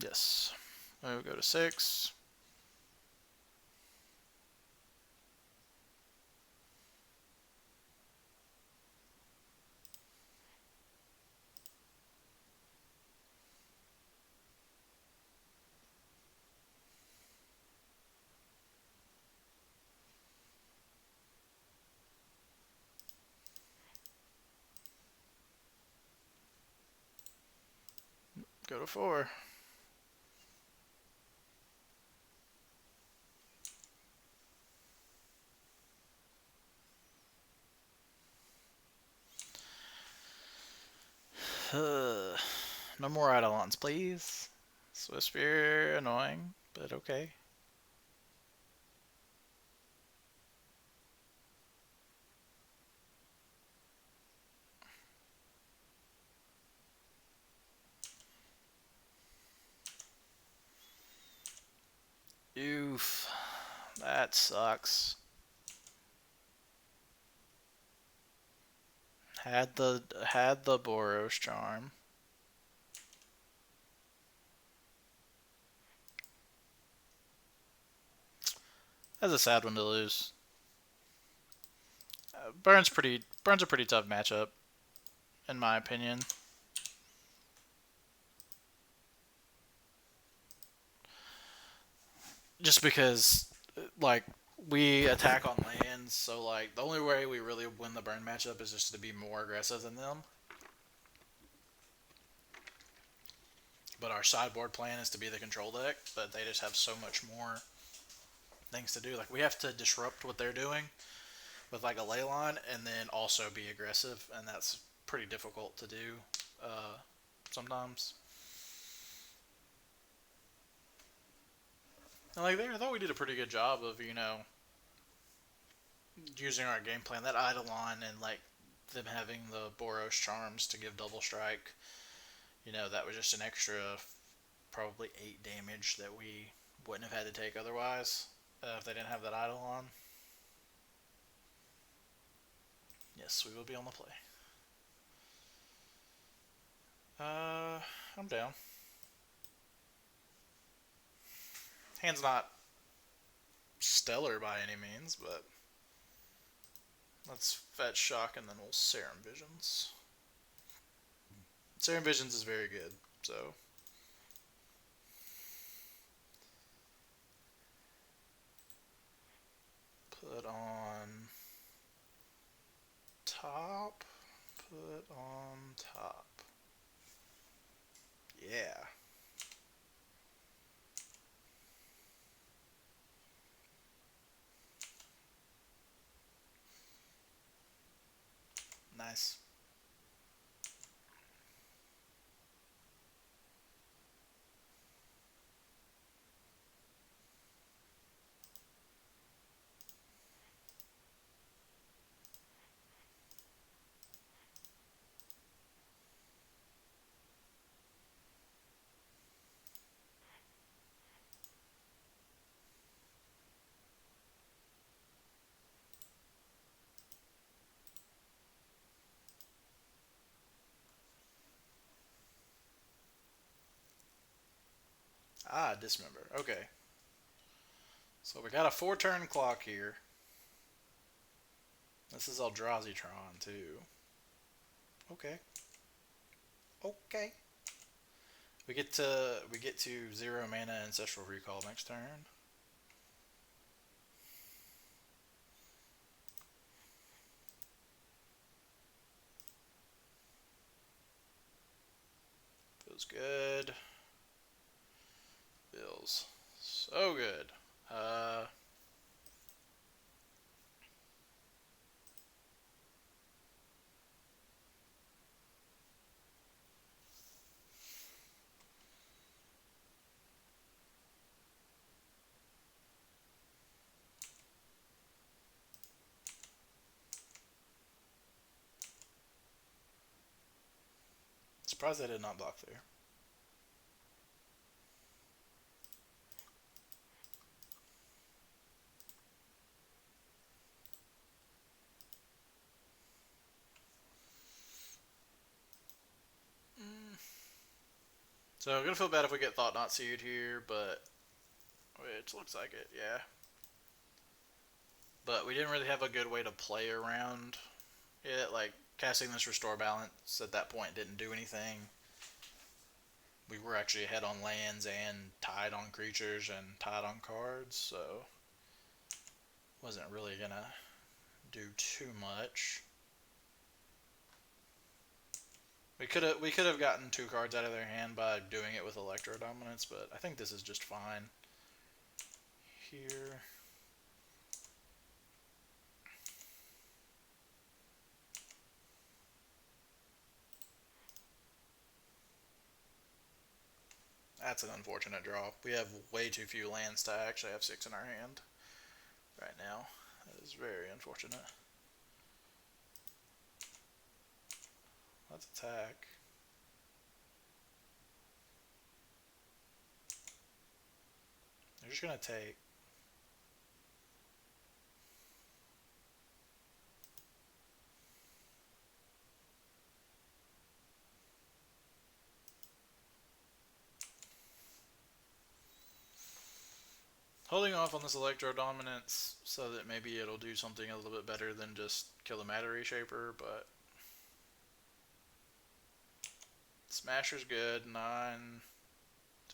Yes. We'll go to 6. Go to 4. No more Eidolons, please. Swiftspear, annoying, but okay. Oof. That sucks. Had the Boros charm. That's a sad one to lose. Burns a pretty tough matchup, in my opinion. Just because, like, we attack on lands, so like the only way we really win the burn matchup is just to be more aggressive than them. But our sideboard plan is to be the control deck, but they just have so much more things to do. Like we have to disrupt what they're doing with like a ley line, and then also be aggressive, and that's pretty difficult to do sometimes. And like there, I thought we did a pretty good job of using our game plan. That Eidolon and like them having the Boros charms to give double strike. That was just an extra probably 8 damage that we wouldn't have had to take otherwise if they didn't have that Eidolon. Yes, we will be on the play. I'm down. Hand's not stellar by any means, but let's fetch shock and then we'll Serum Visions. Serum Visions is very good, so put on top. Put on top. Yeah. Nice. Ah, Dismember. Okay. So we got a 4-turn clock here. This is Eldrazi-tron too. Okay. Okay. We get to 0 mana Ancestral Recall next turn. Feels good. Feels so good. Surprised I did not block there. So I'm gonna feel bad if we get Thought Not Seared here, but which looks like it, yeah. But we didn't really have a good way to play around it. Like casting this Restore Balance at that point didn't do anything. We were actually ahead on lands and tied on creatures and tied on cards, so wasn't really gonna do too much. We could have gotten 2 cards out of their hand by doing it with Electro Dominance, but I think this is just fine. Here. That's an unfortunate draw. We have way too few lands to actually have 6 in our hand right now. That is very unfortunate. Let's attack. They're just gonna take. Holding off on this Electro Dominance so that maybe it'll do something a little bit better than just kill the Matter Reshaper, but Smasher's good. 9,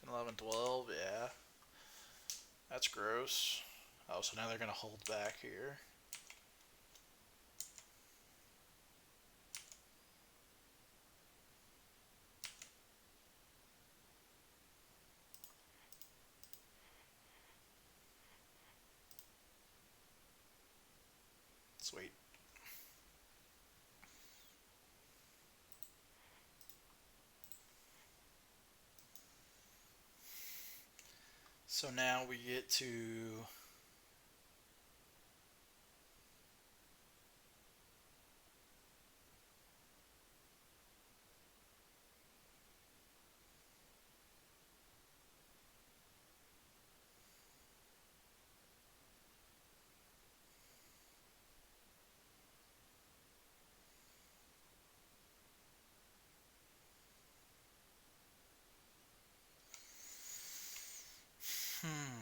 10, 11, 12, yeah. That's gross. Oh, so now they're going to hold back here. Sweet. So now we get to hmm.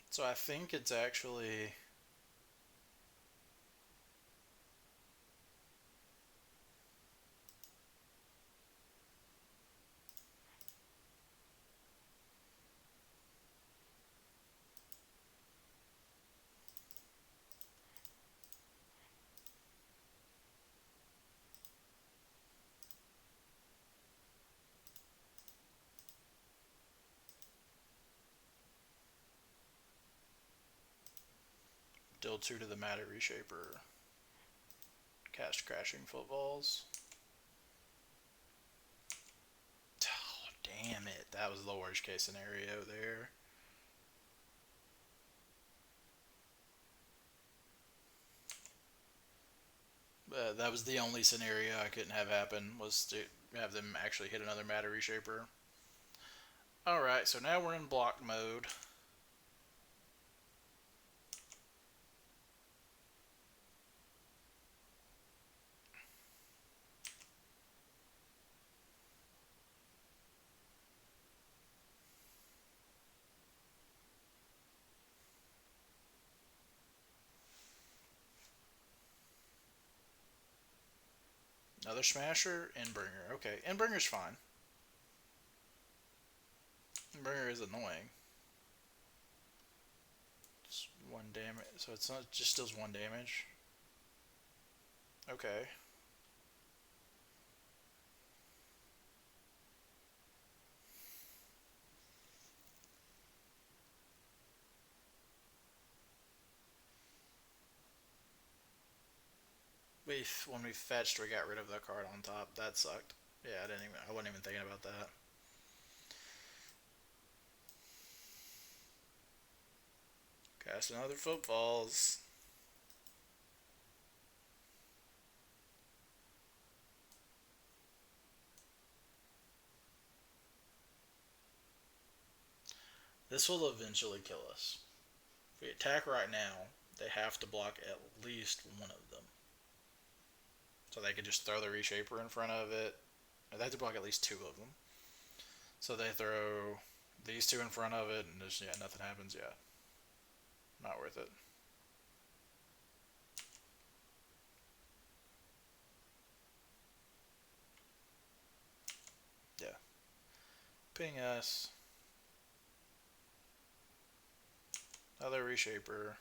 So I think it's actually deal 2 to the Matter Reshaper. Cast Crashing Footballs. Oh, damn it. That was the worst case scenario there. That was the only scenario I couldn't have happen, was to have them actually hit another Matter Reshaper. Alright, so now we're in block mode. Another Smasher, Endbringer. Okay, Endbringer's fine. Endbringer is annoying. It's 1 damage, so it's not just deals 1 damage. Okay. When we fetched, we got rid of the card on top. That sucked. Yeah, I wasn't even thinking about that. Cast another Footballs. This will eventually kill us. If we attack right now, they have to block at least one of them. So they could just throw the Reshaper in front of it. They have to block at least 2 of them. So they throw these 2 in front of it, and just, yeah, nothing happens. Yeah. Not worth it. Yeah. Ping us. Another Reshaper.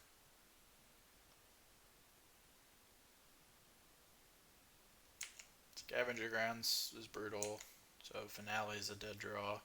Scavenger Grounds is brutal. So Finale is a dead draw.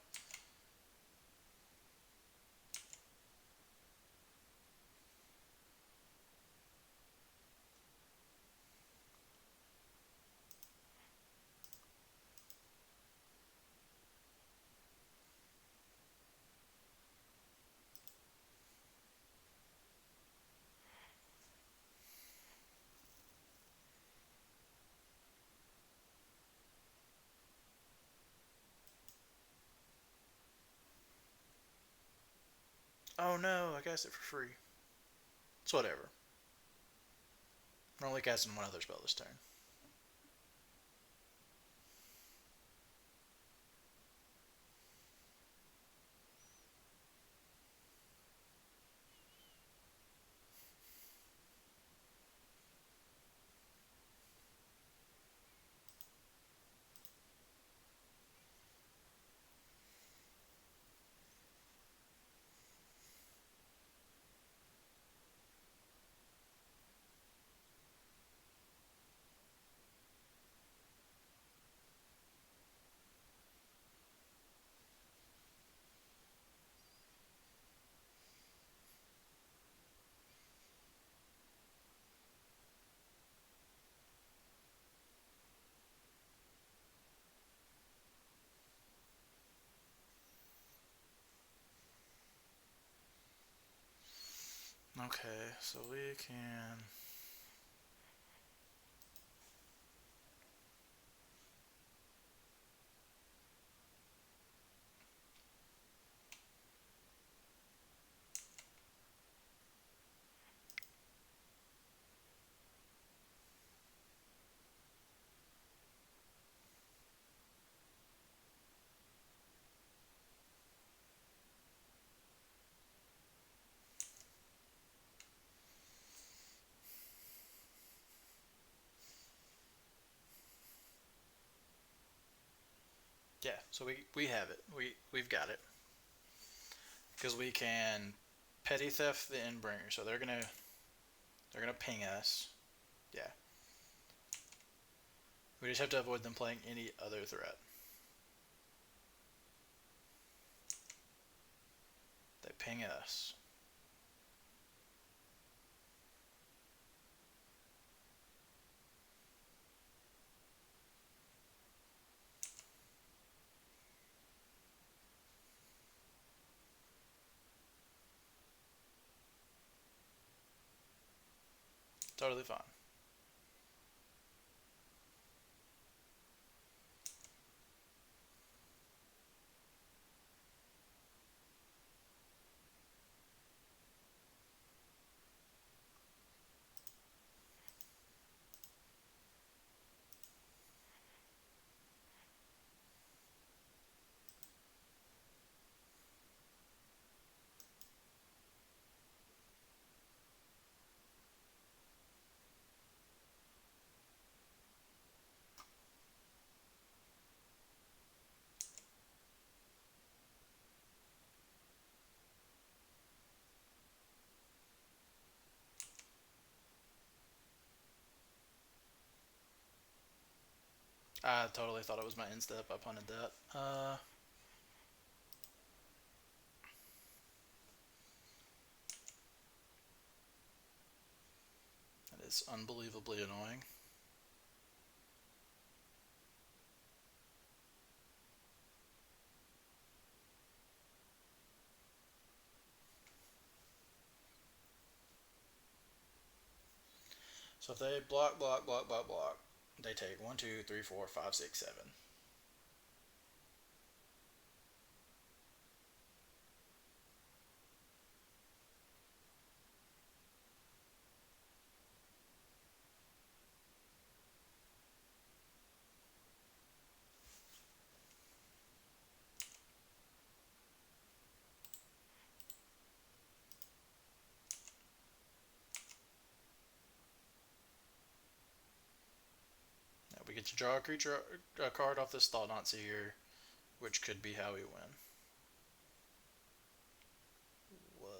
Oh no, I cast it for free. It's whatever. I'm only casting one other spell this turn. Okay, so we can. Yeah, so we have it. We've got it because we can petty theft the Endbringer. So they're gonna ping us. Yeah, we just have to avoid them playing any other threat. They ping us. Totally fine. I totally thought it was my end step. I punted that. That is unbelievably annoying. So if they block, they take 1, 2, 3, 4, 5, 6, 7. Now we get to draw a card off this Thought Not Seer, which could be how we win. What?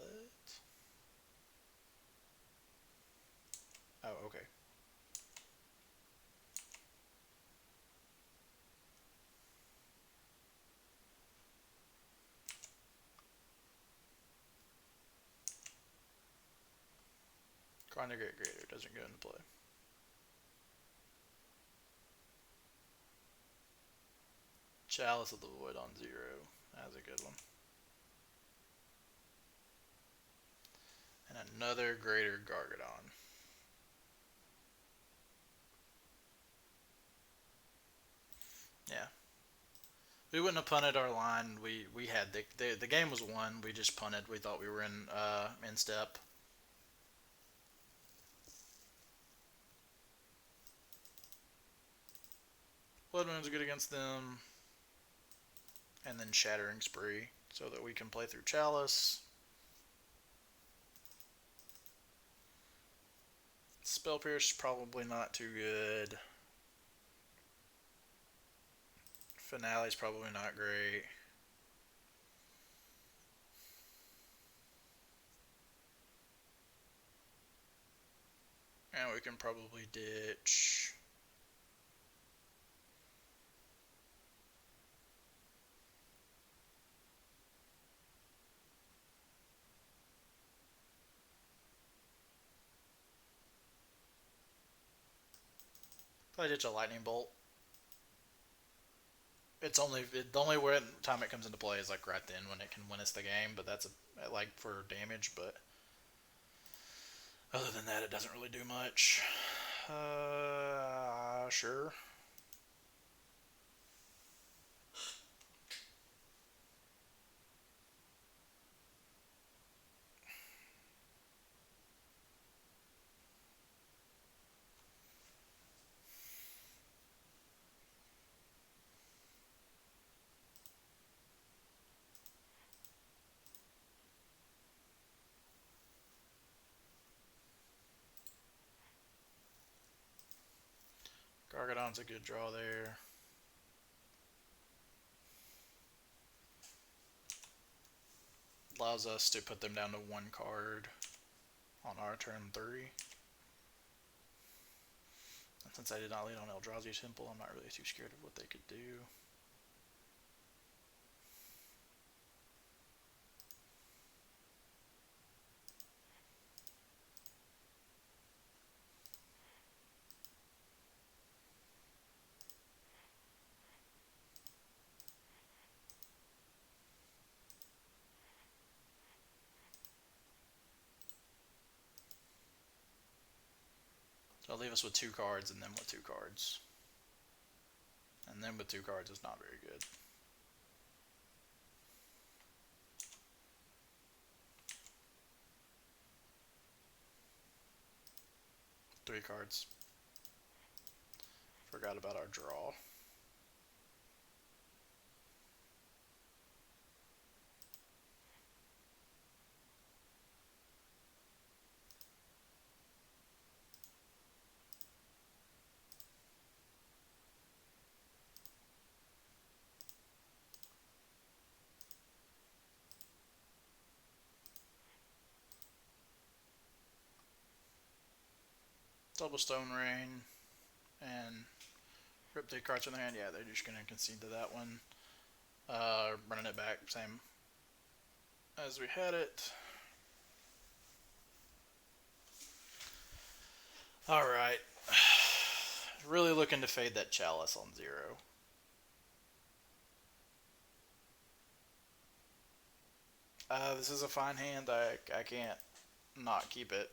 Oh, okay. Grind the Great Greater doesn't go into play. Chalice of the Void on 0. That's a good one. And another Greater Gargadon. Yeah. We wouldn't have punted our line. We had the game was won. We just punted. We thought we were in step. Blood Moon's good against them, and then Shattering Spree so that we can play through Chalice. Spell Pierce probably not too good. Finale's probably not great. And we can probably ditch. Probably ditch a Lightning Bolt. It's only the only time it comes into play is like right then when it can win us the game, but that's like for damage. But other than that, it doesn't really do much. Sure. Gargadon's a good draw there. Allows us to put them down to one card on our turn 3. And since I did not lead on Eldrazi Temple, I'm not really too scared of what they could do. So I'll leave us with 2 cards and then with 2 cards. And then with 2 cards is not very good. Three cards. Forgot about our draw. Double Stone Rain and rip 3 cards from their hand. Yeah, they're just going to concede to that one. Running it back, same as we had it. Alright. Really looking to fade that Chalice on 0. This is a fine hand. I can't not keep it.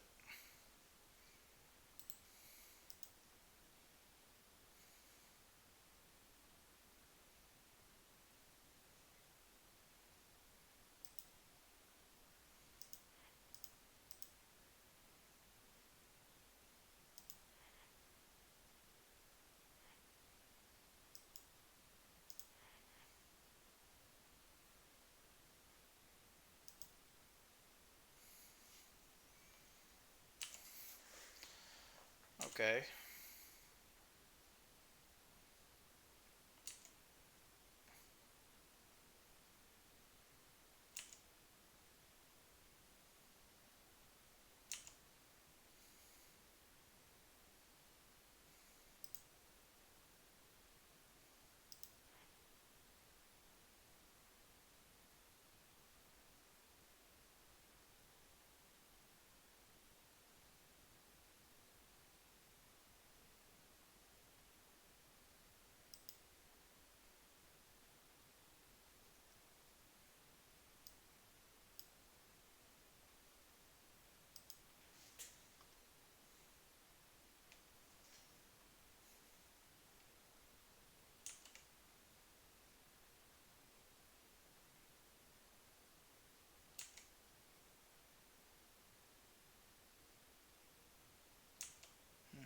Okay.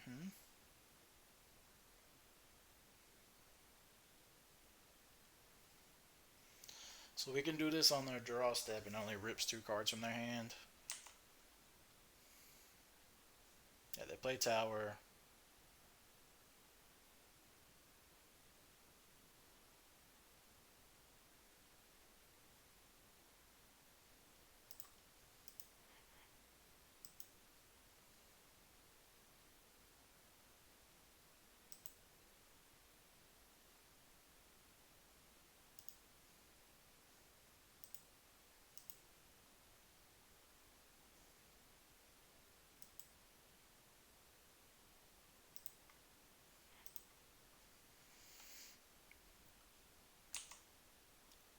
Hmm. So we can do this on their draw step and only rips 2 cards from their hand. Yeah, they play tower.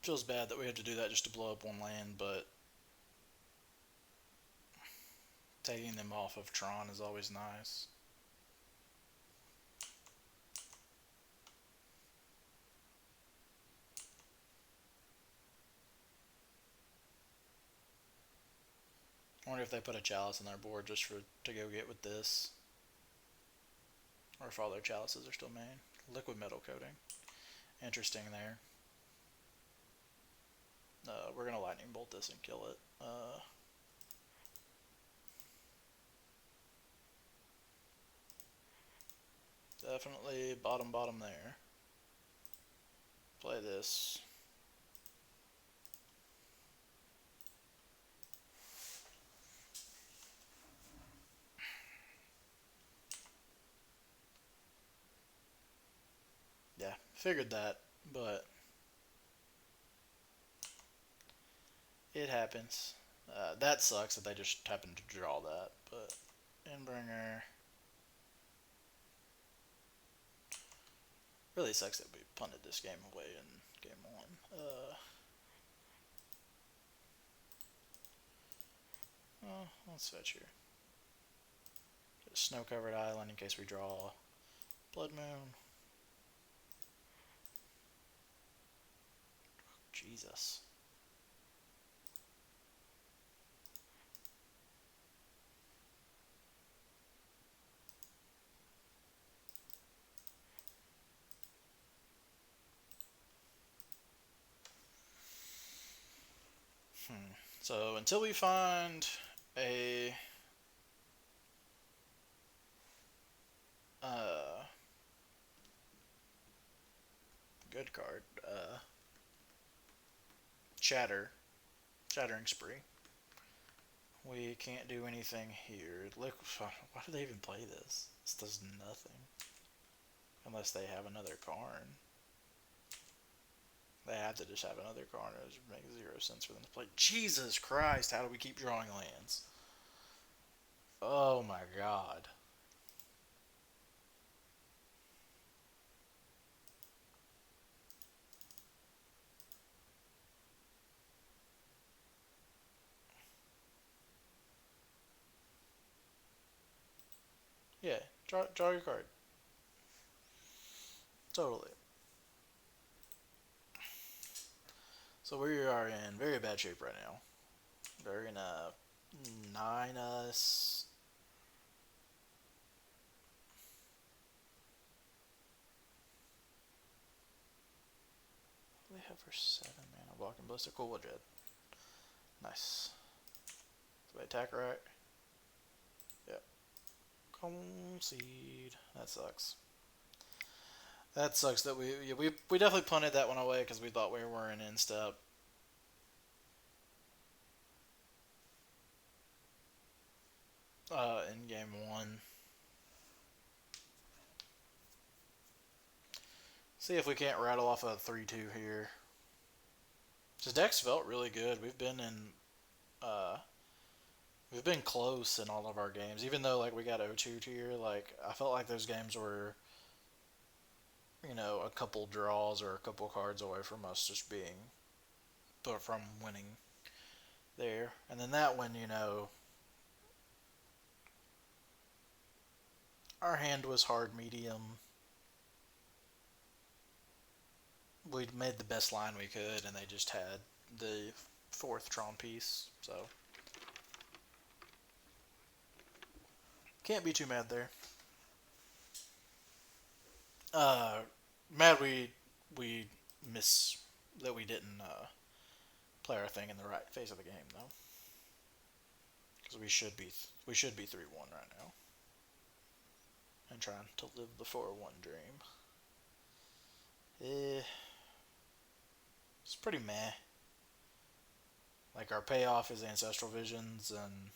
Feels bad that we have to do that just to blow up 1 land, but taking them off of Tron is always nice. I wonder if they put a chalice on their board just for to go get with this, or if all their chalices are still main. Liquid metal coating. Interesting there. We're gonna lightning bolt this and kill it. Definitely bottom bottom there. Play this. Yeah, figured that, but it happens. That sucks that they just happened to draw that, but Endbringer really sucks that we punted this game away in game 1. Oh, let's switch here. Get a snow-covered island in case we draw Blood Moon. Jesus. So until we find a uh, good card, Shattering Spree, we can't do anything here. Look, why do they even play this? This does nothing. Unless they have another Karn. They have to just have another Karn. It would make 0 sense for them to play. Jesus Christ, how do we keep drawing lands? Oh my god. Yeah, draw your card. Totally. So we are in very bad shape right now. They're gonna 9 us. What do they have for 7 mana? Blocking Ballistic Cool Jet. Nice. Do they attack right? Yep. Concede. That sucks. That sucks that we definitely punted that one away because we thought we were in step. In game 1. See if we can't rattle off a 3-2 here. His decks felt really good. Uh, we've been close in all of our games, even though like we got 0-2 tier. Like I felt like those games were, a couple draws or a couple cards away from us just being, but from winning there. And then that one, our hand was hard medium. We made the best line we could, and they just had the 4th Tron piece, so can't be too mad there. Uh, Mad we miss that we didn't play our thing in the right phase of the game though, because we should be 3-1 right now and trying to live the 4-1 dream. Eh, it's pretty meh. Like our payoff is ancestral visions, and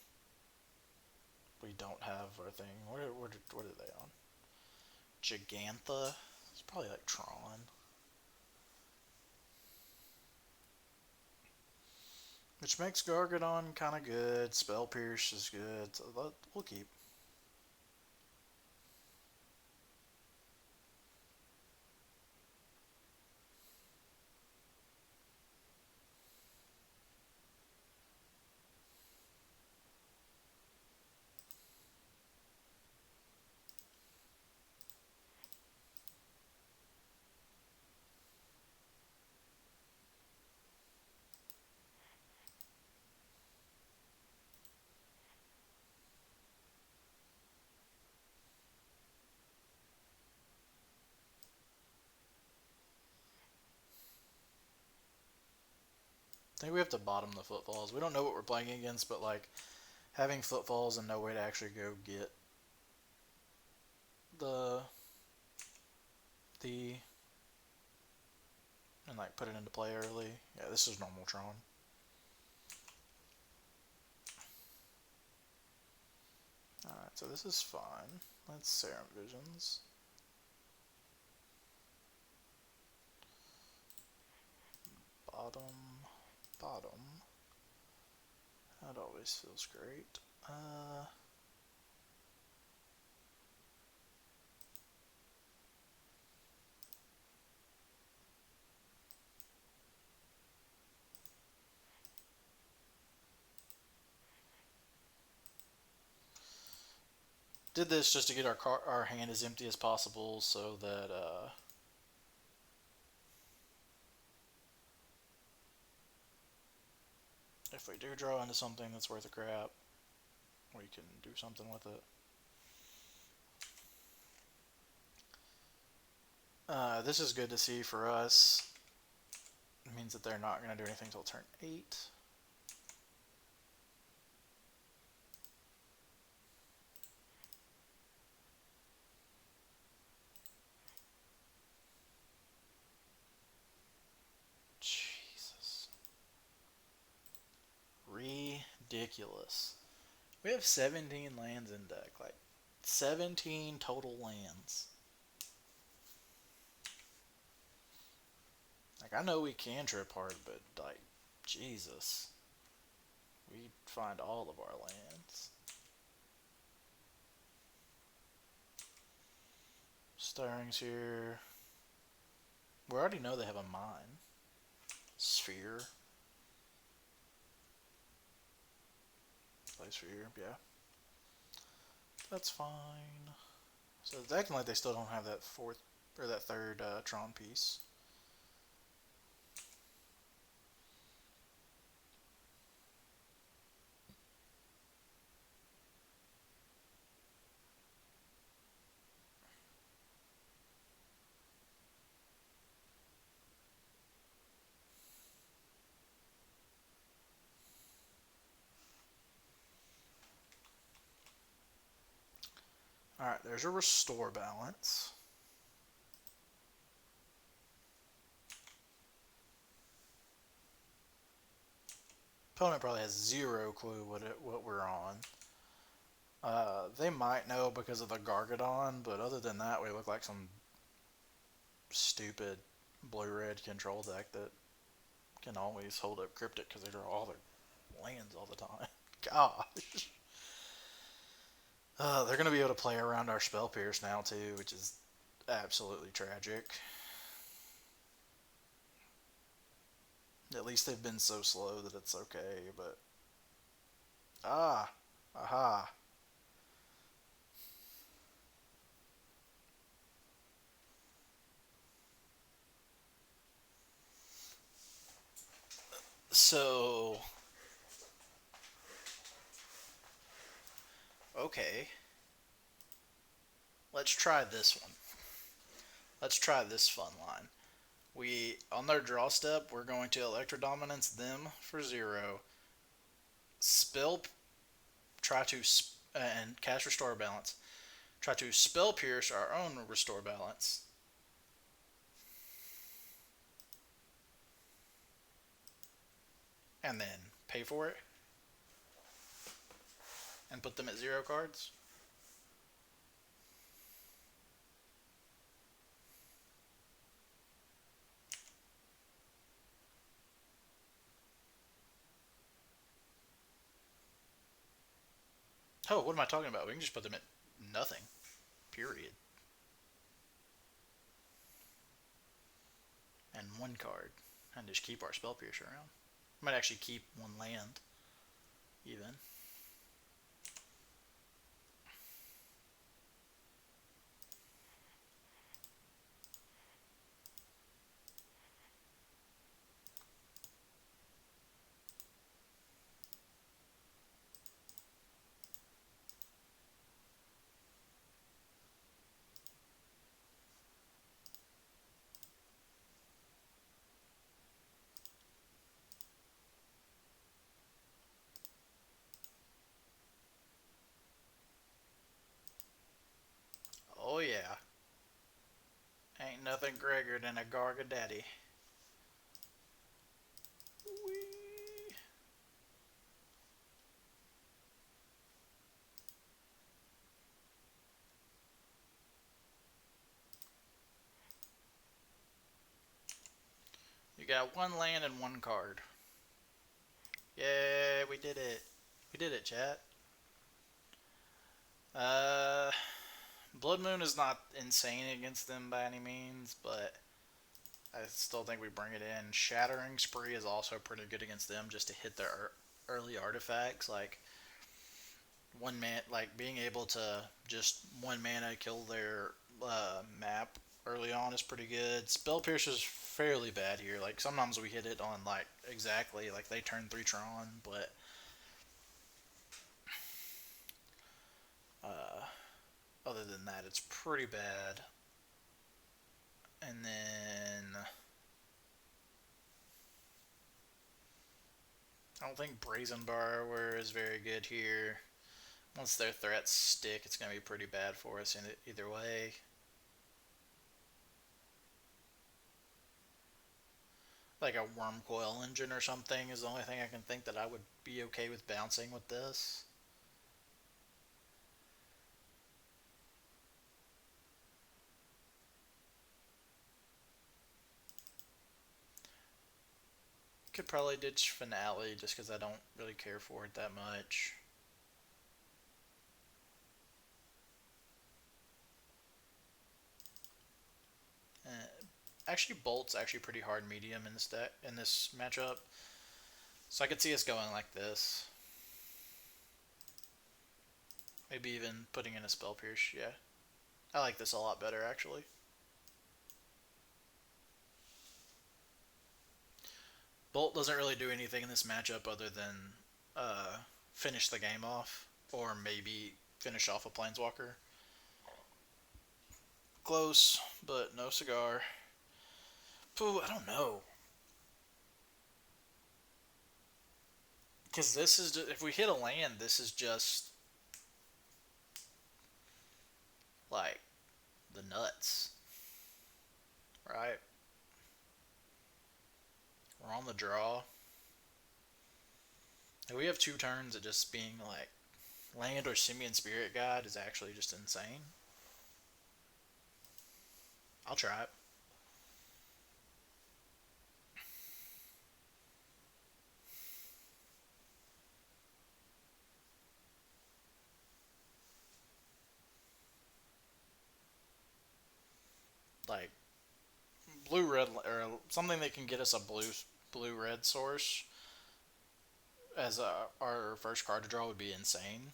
we don't have our thing. What are they on? Gigantha. It's probably like Tron, which makes Gargadon kind of good. Spell Pierce is good. So we'll keep. I think we have to bottom the footfalls. We don't know what we're playing against, but like having footfalls and no way to actually go get the the and like put it into play early. Yeah, this is normal Tron. Alright, so this is fine. Let's Serum Visions. Bottom, bottom. That always feels great. Did this just to get our hand as empty as possible, so that if we do draw into something that's worth a crap, we can do something with it. This is good to see for us. It means that they're not going to do anything until turn 8. Jesus. Ridiculous. We have 17 lands in deck. Like, 17 total lands. Like, I know we can trip hard, but, like, Jesus. We find all of our lands. Stirrings here. We already know they have a mine. Sphere. Play sphere, yeah. That's fine. So it's acting like they still don't have that fourth or that third Tron piece. Alright, there's a restore balance. Opponent probably has zero clue what we're on. They might know because of the Gargadon, but other than that, we look like some stupid blue-red control deck that can always hold up Cryptic because they draw all their lands all the time. Gosh. They're going to be able to play around our Spell Pierce now, too, which is absolutely tragic. At least they've been so slow that it's okay, but... Ah! Aha! So... Okay. Let's try this one. Let's try this fun line. We on their draw step, we're going to ElectroDominance them for 0. Spill, try to and cast Restore Balance. Try to Spell Pierce our own Restore Balance, and then pay for it and put them at 0 cards. Oh, what am I talking about? We can just put them at nothing. Period. And 1 card. And just keep our Spell Pierce around. Might actually keep 1 land. Even. Oh yeah. Ain't nothing greater than a Garga Daddy. Whee. You got 1 land and 1 card. Yeah, we did it. We did it, chat. Uh, Blood Moon is not insane against them by any means, but I still think we bring it in. Shattering Spree is also pretty good against them, just to hit their early artifacts. Like 1 man, like being able to just 1 mana kill their map early on is pretty good. Spell Pierce is fairly bad here. Like sometimes we hit it on like exactly like they turn 3 Tron, but uh, other than that, it's pretty bad. And then I don't think Brazen Borrower is very good here. Once their threats stick, it's going to be pretty bad for us in either way. Like a Worm Coil Engine or something is the only thing I can think that I would be okay with bouncing with this. Could probably ditch Finale just because I don't really care for it that much. Uh, actually, Bolt's actually pretty hard medium in this deck in this matchup, so I could see us going like this. Maybe even putting in a Spell Pierce. Yeah, I like this a lot better actually. Bolt doesn't really do anything in this matchup other than finish the game off, or maybe finish off a Planeswalker. Close, but no cigar. Ooh, I don't know. Because this is just, if we hit a land, this is just like the nuts, right? We're on the draw. And we have 2 turns of just being like land or Simian Spirit Guide is actually just insane. I'll try it. Like blue red or something that can get us a blue red source as our first card to draw would be insane.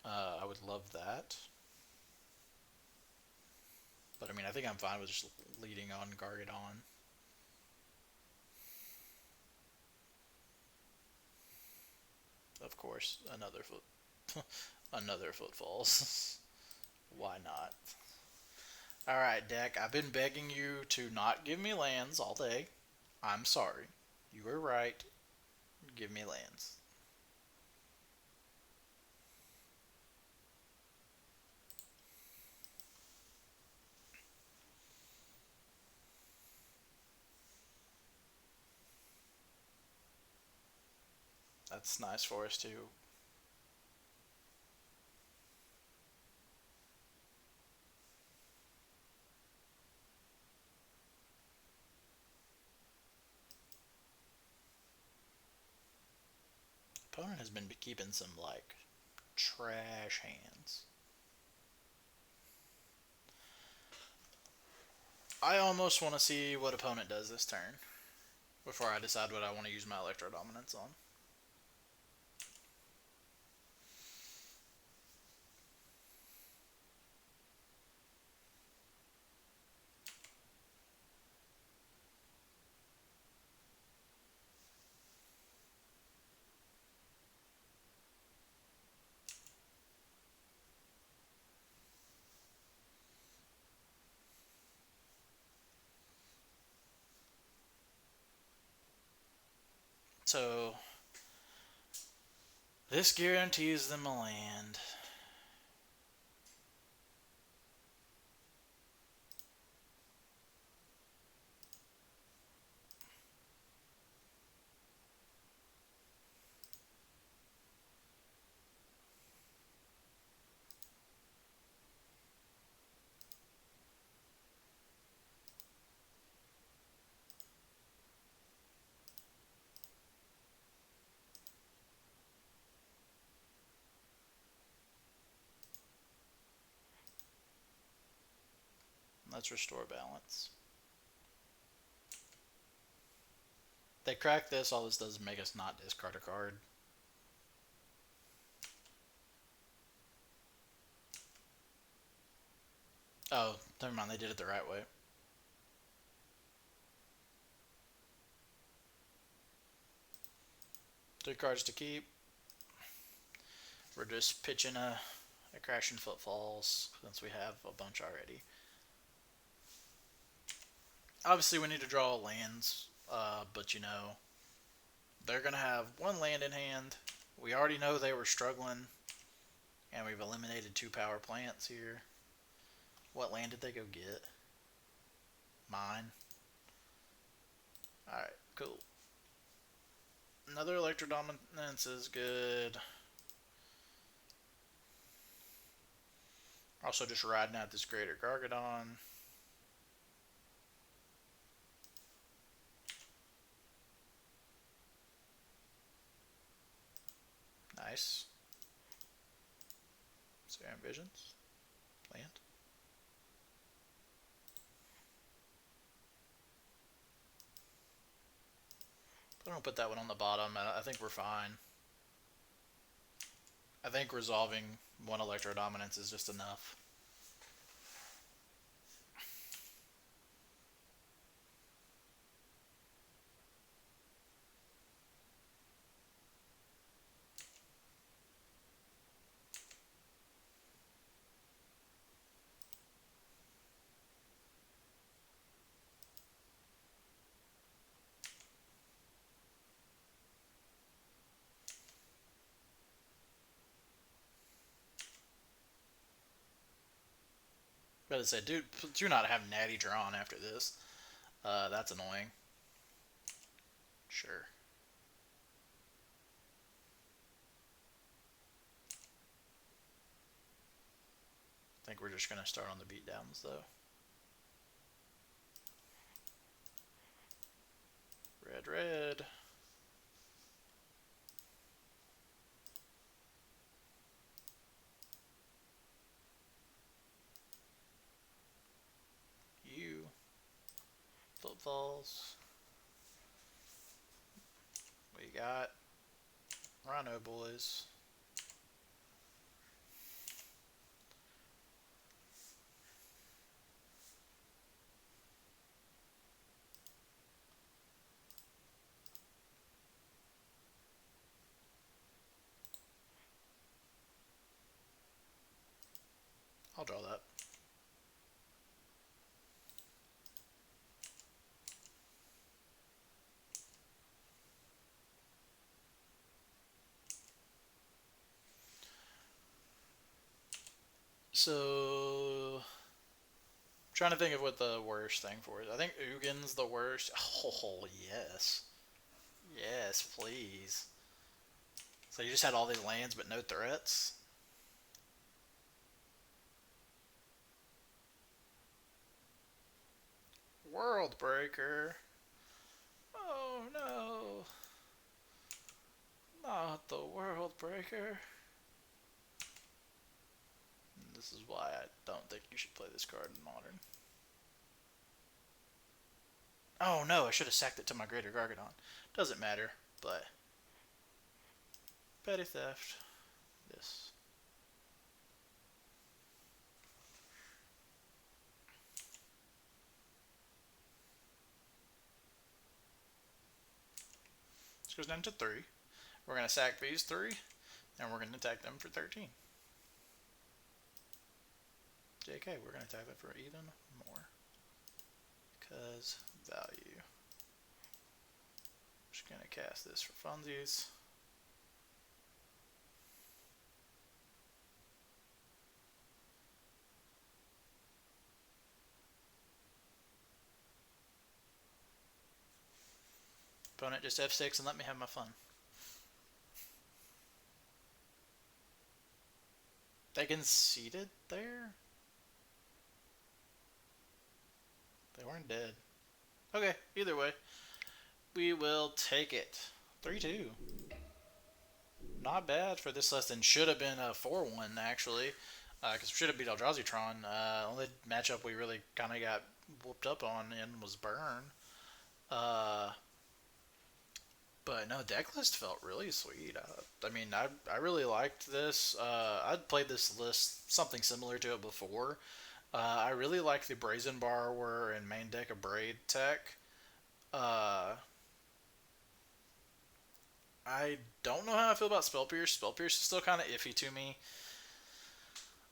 I would love that. But I mean, I think I'm fine with just leading on Gargadon. Of course, another footfalls. Why not? Alright, deck, I've been begging you to not give me lands all day. I'm sorry. You were right. Give me lands. That's nice for us too. Opponent has been keeping some like trash hands. I almost want to see what opponent does this turn before I decide what I want to use my ElectroDominance on. So this guarantees them a land. Let's restore balance. They crack this, all this does is make us not discard a card. Oh, never mind, they did it the right way. Three cards to keep. We're just pitching a Crashing Footfalls since we have a bunch already. Obviously, we need to draw lands, but you know, they're going to have one land in hand. We already know they were struggling, and we've eliminated 2 power plants here. What land did they go get? Mine. Alright, cool. Another ElectroDominance is good. Also just riding out this Greater Gargadon. Nice. Serum Visions. Land. I'm gonna put that one on the bottom. I think we're fine. I think resolving one ElectroDominance is just enough. But I said, dude, do not have Natty drawn after this. That's annoying. Sure. I think we're just gonna start on the beatdowns though. Red, red. You. Footfalls. We got Rhino Boys. I'll draw that. So, trying to think of what the worst thing for it. I think Ugin's the worst. Oh, yes. Yes, please. So you just had all these lands but no threats? World Breaker. Oh no. Not the World Breaker. This is why I don't think you should play this card in Modern. Oh no, I should have sacked it to my Greater Gargadon. Doesn't matter, but Petty Theft. This. This goes down to 3. We're going to sack these 3, and we're going to attack them for 13. JK, we're going to attack them for even more. Because value. Just going to cast this for funsies. Opponent just F6 and let me have my fun. They conceded there? They weren't dead. Okay, either way. We will take it. 3-2. Not bad for this less than should have been a 4-1 actually. Because we should have beat Eldrazi-Tron. Only matchup we really kind of got whooped up on in was Burn. But no, deck list felt really sweet. I mean, I really liked this. I'd played this list something similar to it before. I really like the Brazen Borrower and main deck of Braid tech. Uh, I don't know how I feel about Spell Pierce. Spell Pierce is still kind of iffy to me.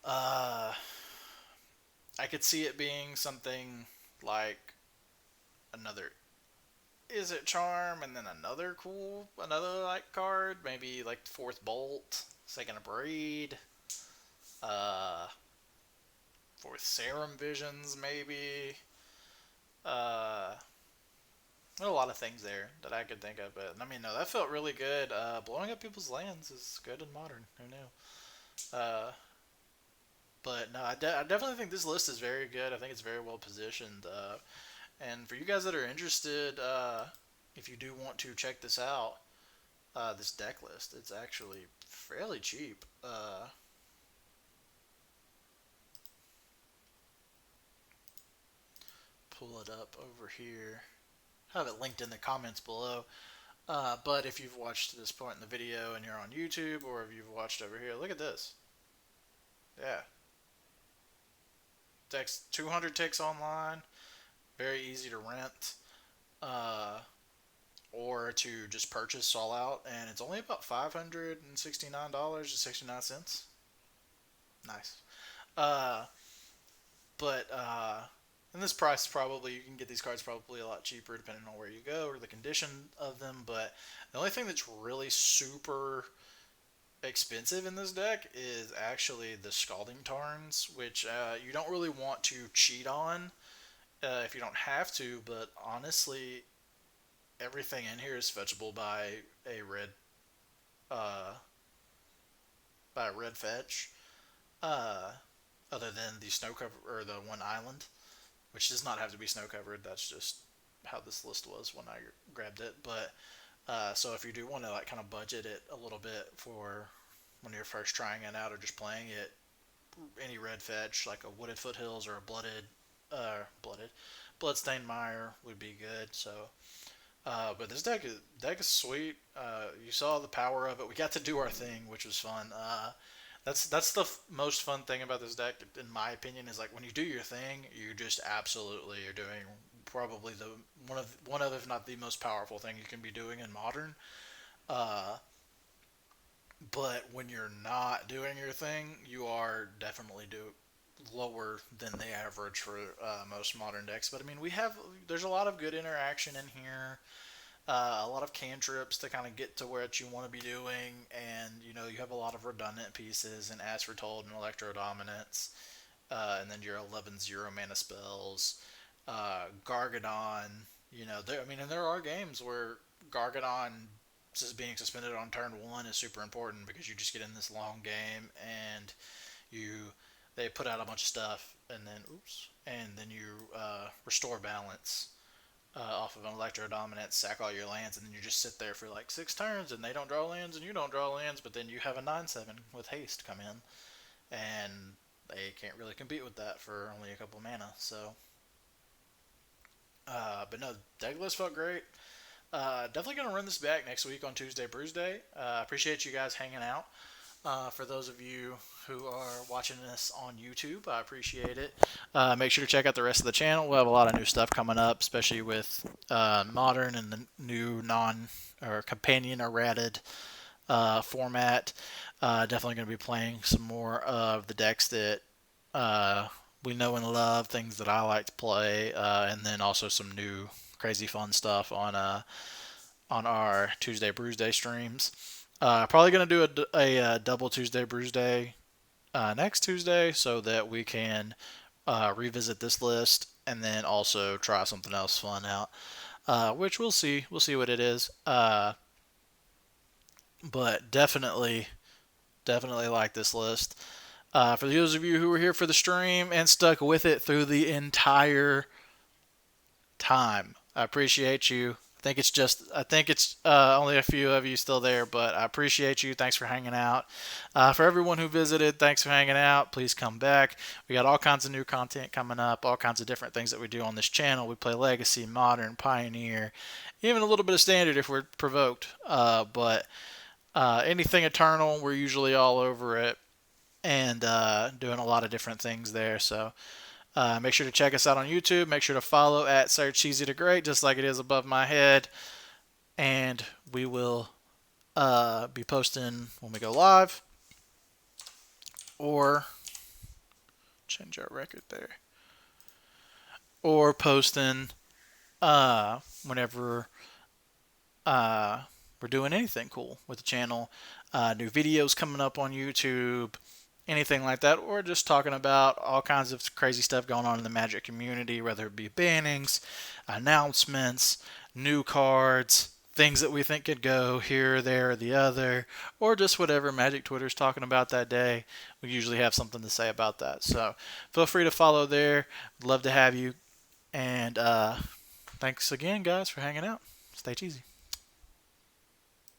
Uh, I could see it being something like another Is It Charm, and then another like card, maybe like Fourth Bolt, Second Braid, uh, Fourth Serum Visions, maybe. Uh, There are a lot of things there that I could think of, but I mean, no, that felt really good. Blowing up people's lands is good in Modern. Who knew? Uh, but no, I definitely think this list is very good. I think it's very well positioned. And for you guys that are interested, if you do want to check this out, this deck list, it's actually fairly cheap. Pull it up over here. I have it linked in the comments below. But if you've watched to this point in the video and you're on YouTube, or if you've watched over here, look at this. Yeah. Deck's 200 ticks online. Very easy to rent. Uh, or to just purchase all out. And it's only about $569.69. Nice. Uh, but and this price probably you can get these cards probably a lot cheaper depending on where you go or the condition of them. But the only thing that's really super expensive in this deck is actually the Scalding Tarns, which you don't really want to cheat on if you don't have to. But honestly, everything in here is fetchable a red uh, by a red fetch. Uh, Other than the snow cover or the one island, which does not have to be snow covered. That's just how this list was when I grabbed it. But so if you do want to like kind of budget it a little bit for when you're first trying it out or just playing it, any red fetch like a Wooded Foothills or a Bloodstained Mire would be good. So, but this deck is sweet. You saw the power of it. We got to do our thing, which was fun. That's the most fun thing about this deck, in my opinion, is like when you do your thing, you just absolutely are doing probably the one of if not the most powerful thing you can be doing in Modern. Uh, but when you're not doing your thing, you are definitely lower than the average for most Modern decks. But I mean, there's a lot of good interaction in here. a lot of cantrips to kind of get to what you want to be doing, and you have a lot of redundant pieces and As Foretold and Electro Dominance, and then your 11-0 mana spells, Gargadon. And there are games where Gargadon just being suspended on turn one is super important because you just get in this long game and you they put out a bunch of stuff and then you restore balance off of an Electro Dominance, sack all your lands, and then you just sit there for like 6 turns, and they don't draw lands, and you don't draw lands, but then you have a 9/7 with haste come in, and they can't really compete with that for only a couple mana. So, but no, deck list felt great. Definitely gonna run this back next week on Tuesday Brewsday. Appreciate you guys hanging out. For those of you who are watching this on YouTube, I appreciate it. Make sure to check out the rest of the channel. We'll have a lot of new stuff coming up, especially with Modern and the new non or companion errated format. Definitely going to be playing some more of the decks that we know and love, things that I like to play, and then also some new crazy fun stuff on our Tuesday Brewsday streams. Probably going to do a double Tuesday Brewsday next Tuesday so that we can revisit this list and then also try something else fun out, which we'll see. We'll see what it is. But definitely like this list. For those of you who were here for the stream and stuck with it through the entire time, I appreciate you. I think it's only a few of you still there, but I appreciate you. Thanks for hanging out. For everyone who visited, thanks for hanging out. Please come back. We got all kinds of new content coming up, all kinds of different things that we do on this channel. We play Legacy, Modern, Pioneer, even a little bit of Standard if we're provoked. But anything Eternal, we're usually all over it and doing a lot of different things there. So make sure to check us out on YouTube. Make sure to follow at Search Easy to Great, just like it is above my head. And we will be posting when we go live. Or change our record there. Or posting whenever we're doing anything cool with the channel. New videos coming up on YouTube, anything like that, or just talking about all kinds of crazy stuff going on in the Magic community, whether it be bannings, announcements, new cards, things that we think could go here, there, or the other, or just whatever Magic Twitter's talking about that day. We usually have something to say about that. So feel free to follow there. Love to have you. And thanks again, guys, for hanging out. Stay cheesy.